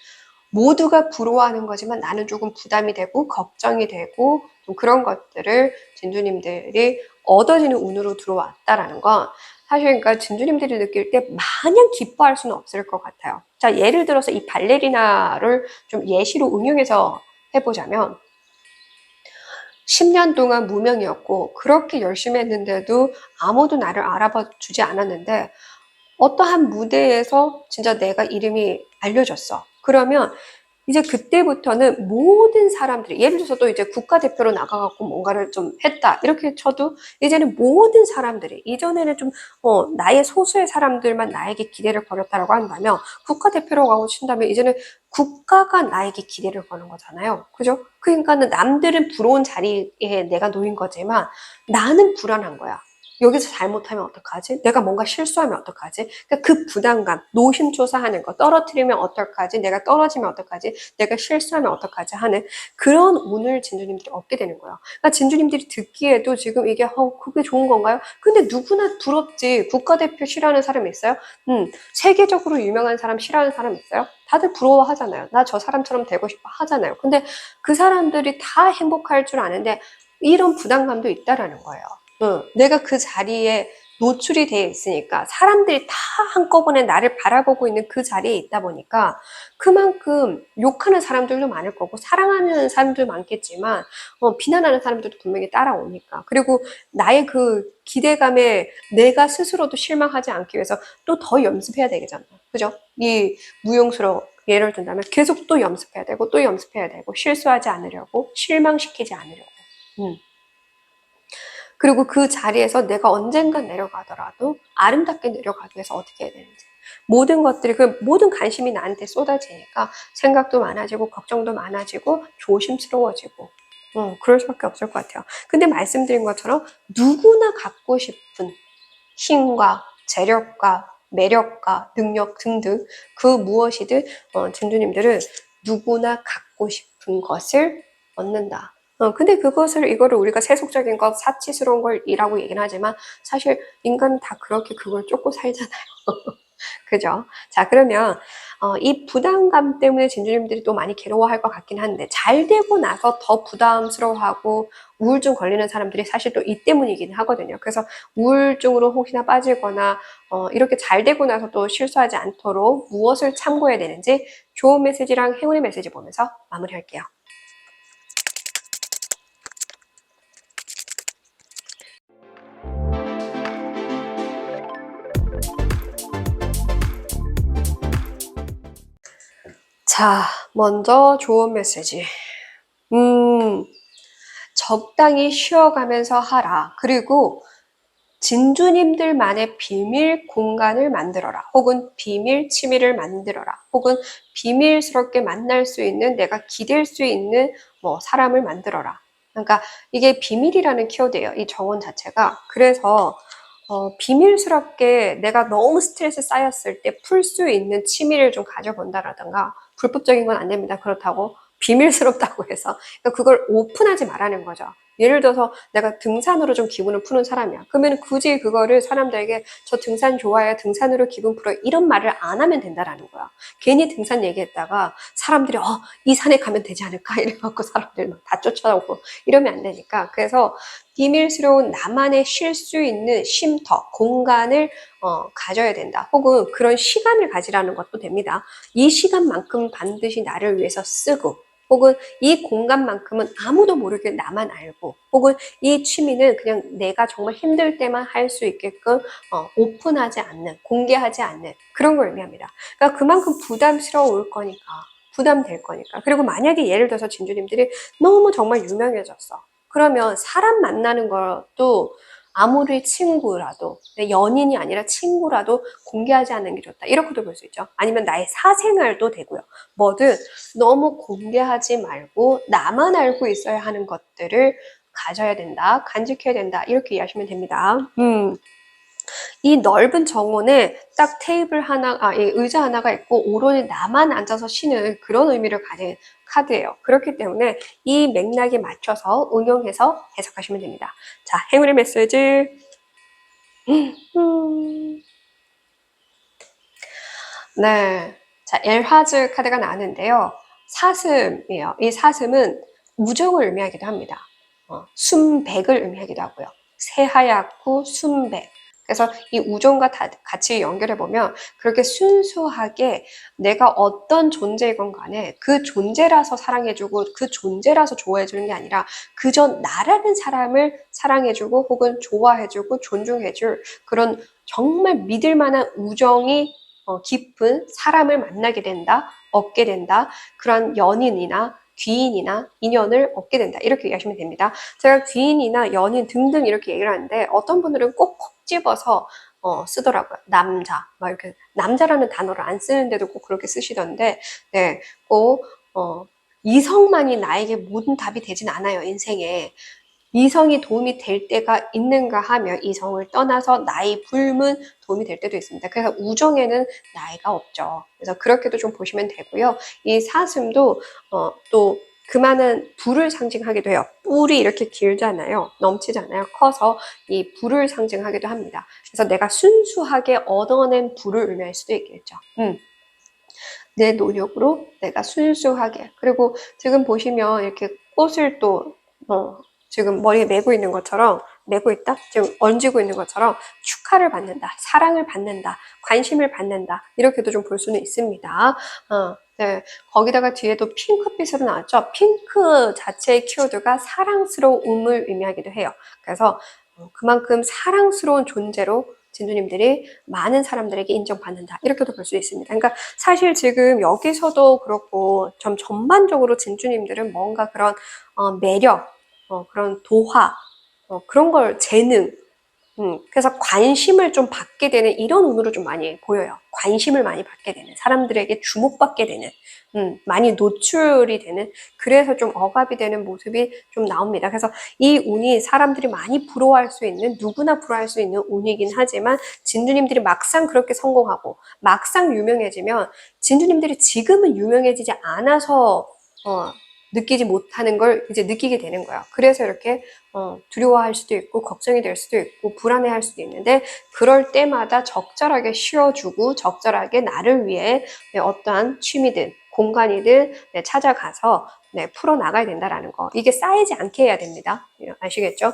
모두가 부러워하는 거지만 나는 조금 부담이 되고, 걱정이 되고, 좀 그런 것들을 진주님들이 얻어지는 운으로 들어왔다라는 건 사실 그러니까 진주님들이 느낄 때 마냥 기뻐할 수는 없을 것 같아요. 자, 예를 들어서 이 발레리나를 좀 예시로 응용해서 해보자면, 10년 동안 무명이었고 그렇게 열심히 했는데도 아무도 나를 알아봐 주지 않았는데 어떠한 무대에서 진짜 내가 이름이 알려졌어. 그러면 이제 그때부터는 모든 사람들이 예를 들어서 또 이제 국가대표로 나가갖고 뭔가를 좀 했다 이렇게 쳐도 이제는 모든 사람들이 이전에는 좀 나의 소수의 사람들만 나에게 기대를 걸었다라고 한다면 국가대표로 가고 친다면 이제는 국가가 나에게 기대를 거는 거잖아요. 그죠? 그러니까는 남들은 부러운 자리에 내가 놓인 거지만 나는 불안한 거야. 여기서 잘못하면 어떡하지? 내가 뭔가 실수하면 어떡하지? 그러니까 그 부담감, 노심초사하는 거, 떨어뜨리면 어떡하지? 내가 떨어지면 어떡하지? 내가 실수하면 어떡하지? 하는 그런 운을 진주님들이 얻게 되는 거예요. 그러니까 진주님들이 듣기에도 지금 이게 그게 좋은 건가요? 근데 누구나 부럽지. 국가대표 싫어하는 사람 있어요? 세계적으로 유명한 사람 싫어하는 사람 있어요? 다들 부러워하잖아요. 나 저 사람처럼 되고 싶어 하잖아요. 근데 그 사람들이 다 행복할 줄 아는데 이런 부담감도 있다라는 거예요. 내가 그 자리에 노출이 돼 있으니까 사람들이 다 한꺼번에 나를 바라보고 있는 그 자리에 있다 보니까 그만큼 욕하는 사람들도 많을 거고 사랑하는 사람도 많겠지만 비난하는 사람들도 분명히 따라오니까 그리고 나의 그 기대감에 내가 스스로도 실망하지 않기 위해서 또 더 연습해야 되잖아요. 그죠? 이 무용수로 예를 든다면 계속 또 연습해야 되고 또 연습해야 되고 실수하지 않으려고 실망시키지 않으려고 그리고 그 자리에서 내가 언젠간 내려가더라도 아름답게 내려가기 위해서 어떻게 해야 되는지. 모든 것들이, 그 모든 관심이 나한테 쏟아지니까 생각도 많아지고, 걱정도 많아지고, 조심스러워지고, 그럴 수밖에 없을 것 같아요. 근데 말씀드린 것처럼 누구나 갖고 싶은 힘과 재력과 매력과 능력 등등 그 무엇이든 진주님들은 누구나 갖고 싶은 것을 얻는다. 근데 이거를 우리가 세속적인 것, 사치스러운 걸이라고 얘기는 하지만 사실 인간은 다 그렇게 그걸 쫓고 살잖아요. 그죠? 자, 그러면 이 부담감 때문에 진주님들이 또 많이 괴로워할 것 같긴 한데 잘 되고 나서 더 부담스러워하고 우울증 걸리는 사람들이 사실 또 이 때문이긴 하거든요. 그래서 우울증으로 혹시나 빠지거나 이렇게 잘 되고 나서 또 실수하지 않도록 무엇을 참고해야 되는지 좋은 메시지랑 행운의 메시지 보면서 마무리할게요. 자, 먼저 좋은 메시지. 적당히 쉬어가면서 하라. 그리고 진주님들만의 비밀 공간을 만들어라. 혹은 비밀 취미를 만들어라. 혹은 비밀스럽게 만날 수 있는 내가 기댈 수 있는 사람을 만들어라. 그러니까 이게 비밀이라는 키워드예요. 이 정원 자체가. 그래서 비밀스럽게 내가 너무 스트레스 쌓였을 때 풀 수 있는 취미를 좀 가져본다라든가 불법적인 건 안 됩니다. 그렇다고 비밀스럽다고 해서 그러니까 그걸 오픈하지 말라는 거죠. 예를 들어서 내가 등산으로 좀 기분을 푸는 사람이야. 그러면 굳이 그거를 사람들에게 저 등산 좋아해요, 등산으로 기분 풀어요, 이런 말을 안 하면 된다라는 거야. 괜히 등산 얘기했다가 사람들이 이 산에 가면 되지 않을까 이래갖고 사람들 막 다 쫓아오고 이러면 안 되니까. 그래서 비밀스러운 나만의 쉴 수 있는 쉼터, 공간을 가져야 된다. 혹은 그런 시간을 가지라는 것도 됩니다. 이 시간만큼 반드시 나를 위해서 쓰고, 혹은 이 공간만큼은 아무도 모르게 나만 알고, 혹은 이 취미는 그냥 내가 정말 힘들 때만 할 수 있게끔 오픈하지 않는, 공개하지 않는 그런 걸 의미합니다. 그러니까 그만큼 부담스러울 거니까, 부담될 거니까. 그리고 만약에 예를 들어서 진주님들이 너무 정말 유명해졌어. 그러면 사람 만나는 것도 아무리 친구라도, 연인이 아니라 친구라도 공개하지 않는 게 좋다. 이렇게도 볼 수 있죠. 아니면 나의 사생활도 되고요. 뭐든 너무 공개하지 말고 나만 알고 있어야 하는 것들을 가져야 된다. 간직해야 된다. 이렇게 이해하시면 됩니다. 이 넓은 정원에 딱 테이블 하나, 이 의자 하나가 있고 오로지 나만 앉아서 쉬는 그런 의미를 가진 카드예요. 그렇기 때문에 이 맥락에 맞춰서 응용해서 해석하시면 됩니다. 자, 행운의 메시지. 네. 자, 엘화즈 카드가 나왔는데요. 사슴이에요. 이 사슴은 우정을 의미하기도 합니다. 순백을 의미하기도 하고요. 새하얗고 순백. 그래서 이 우정과 같이 연결해보면 그렇게 순수하게 내가 어떤 존재이건 간에 그 존재라서 사랑해주고 그 존재라서 좋아해주는 게 아니라 그저 나라는 사람을 사랑해주고 혹은 좋아해주고 존중해줄 그런 정말 믿을 만한 우정이 깊은 사람을 만나게 된다, 얻게 된다. 그런 연인이나 귀인이나 인연을 얻게 된다. 이렇게 얘기하시면 됩니다. 제가 귀인이나 연인 등등 이렇게 얘기를 하는데 어떤 분들은 꼭 집어서 쓰더라고요. 남자, 막 이렇게 남자라는 단어를 안 쓰는데도 꼭 그렇게 쓰시던데, 네, 꼭 이성만이 나에게 모든 답이 되진 않아요, 인생에. 이성이 도움이 될 때가 있는가 하면 이성을 떠나서 나이 불문 도움이 될 때도 있습니다. 그래서 우정에는 나이가 없죠. 그래서 그렇게도 좀 보시면 되고요. 이 사슴도 또 그만한 불을 상징하기도 해요. 뿔이 이렇게 길잖아요. 넘치잖아요. 커서 이 불을 상징하기도 합니다. 그래서 내가 순수하게 얻어낸 불을 의미할 수도 있겠죠. 내 노력으로 내가 순수하게. 그리고 지금 보시면 이렇게 꽃을 또 지금 머리에 메고 있는 것처럼, 메고 있다? 지금 얹고 있는 것처럼 축하를 받는다, 사랑을 받는다, 관심을 받는다. 이렇게도 좀 볼 수는 있습니다. 네. 거기다가 뒤에도 핑크빛으로 나왔죠? 핑크 자체의 키워드가 사랑스러움을 의미하기도 해요. 그래서 그만큼 사랑스러운 존재로 진주님들이 많은 사람들에게 인정받는다. 이렇게도 볼 수 있습니다. 그러니까 사실 지금 여기서도 그렇고 좀 전반적으로 진주님들은 뭔가 그런 매력, 그런 도화, 그런 걸 재능, 그래서 관심을 좀 받게 되는 이런 운으로 좀 많이 보여요. 관심을 많이 받게 되는, 사람들에게 주목받게 되는, 많이 노출이 되는, 그래서 좀 억압이 되는 모습이 좀 나옵니다. 그래서 이 운이 사람들이 많이 부러워할 수 있는, 누구나 부러워할 수 있는 운이긴 하지만 진주님들이 막상 그렇게 성공하고 막상 유명해지면 진주님들이 지금은 유명해지지 않아서 느끼지 못하는 걸 이제 느끼게 되는 거야. 그래서 이렇게 두려워할 수도 있고 걱정이 될 수도 있고 불안해할 수도 있는데 그럴 때마다 적절하게 쉬어주고 적절하게 나를 위해 어떠한 취미든 공간이든 찾아가서 풀어나가야 된다라는 거. 이게 쌓이지 않게 해야 됩니다. 아시겠죠?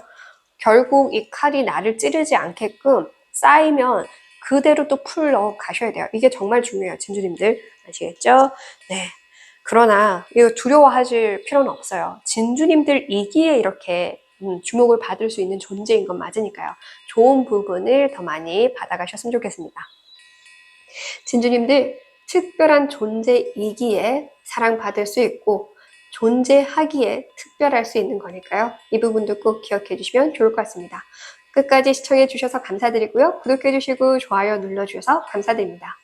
결국 이 칼이 나를 찌르지 않게끔 쌓이면 그대로 또 풀러 가셔야 돼요. 이게 정말 중요해요. 진주님들. 아시겠죠? 네. 그러나 이거 두려워하실 필요는 없어요. 진주님들이기에 이렇게 주목을 받을 수 있는 존재인 건 맞으니까요. 좋은 부분을 더 많이 받아가셨으면 좋겠습니다. 진주님들 특별한 존재이기에 사랑받을 수 있고 존재하기에 특별할 수 있는 거니까요. 이 부분도 꼭 기억해 주시면 좋을 것 같습니다. 끝까지 시청해 주셔서 감사드리고요. 구독해 주시고 좋아요 눌러주셔서 감사드립니다.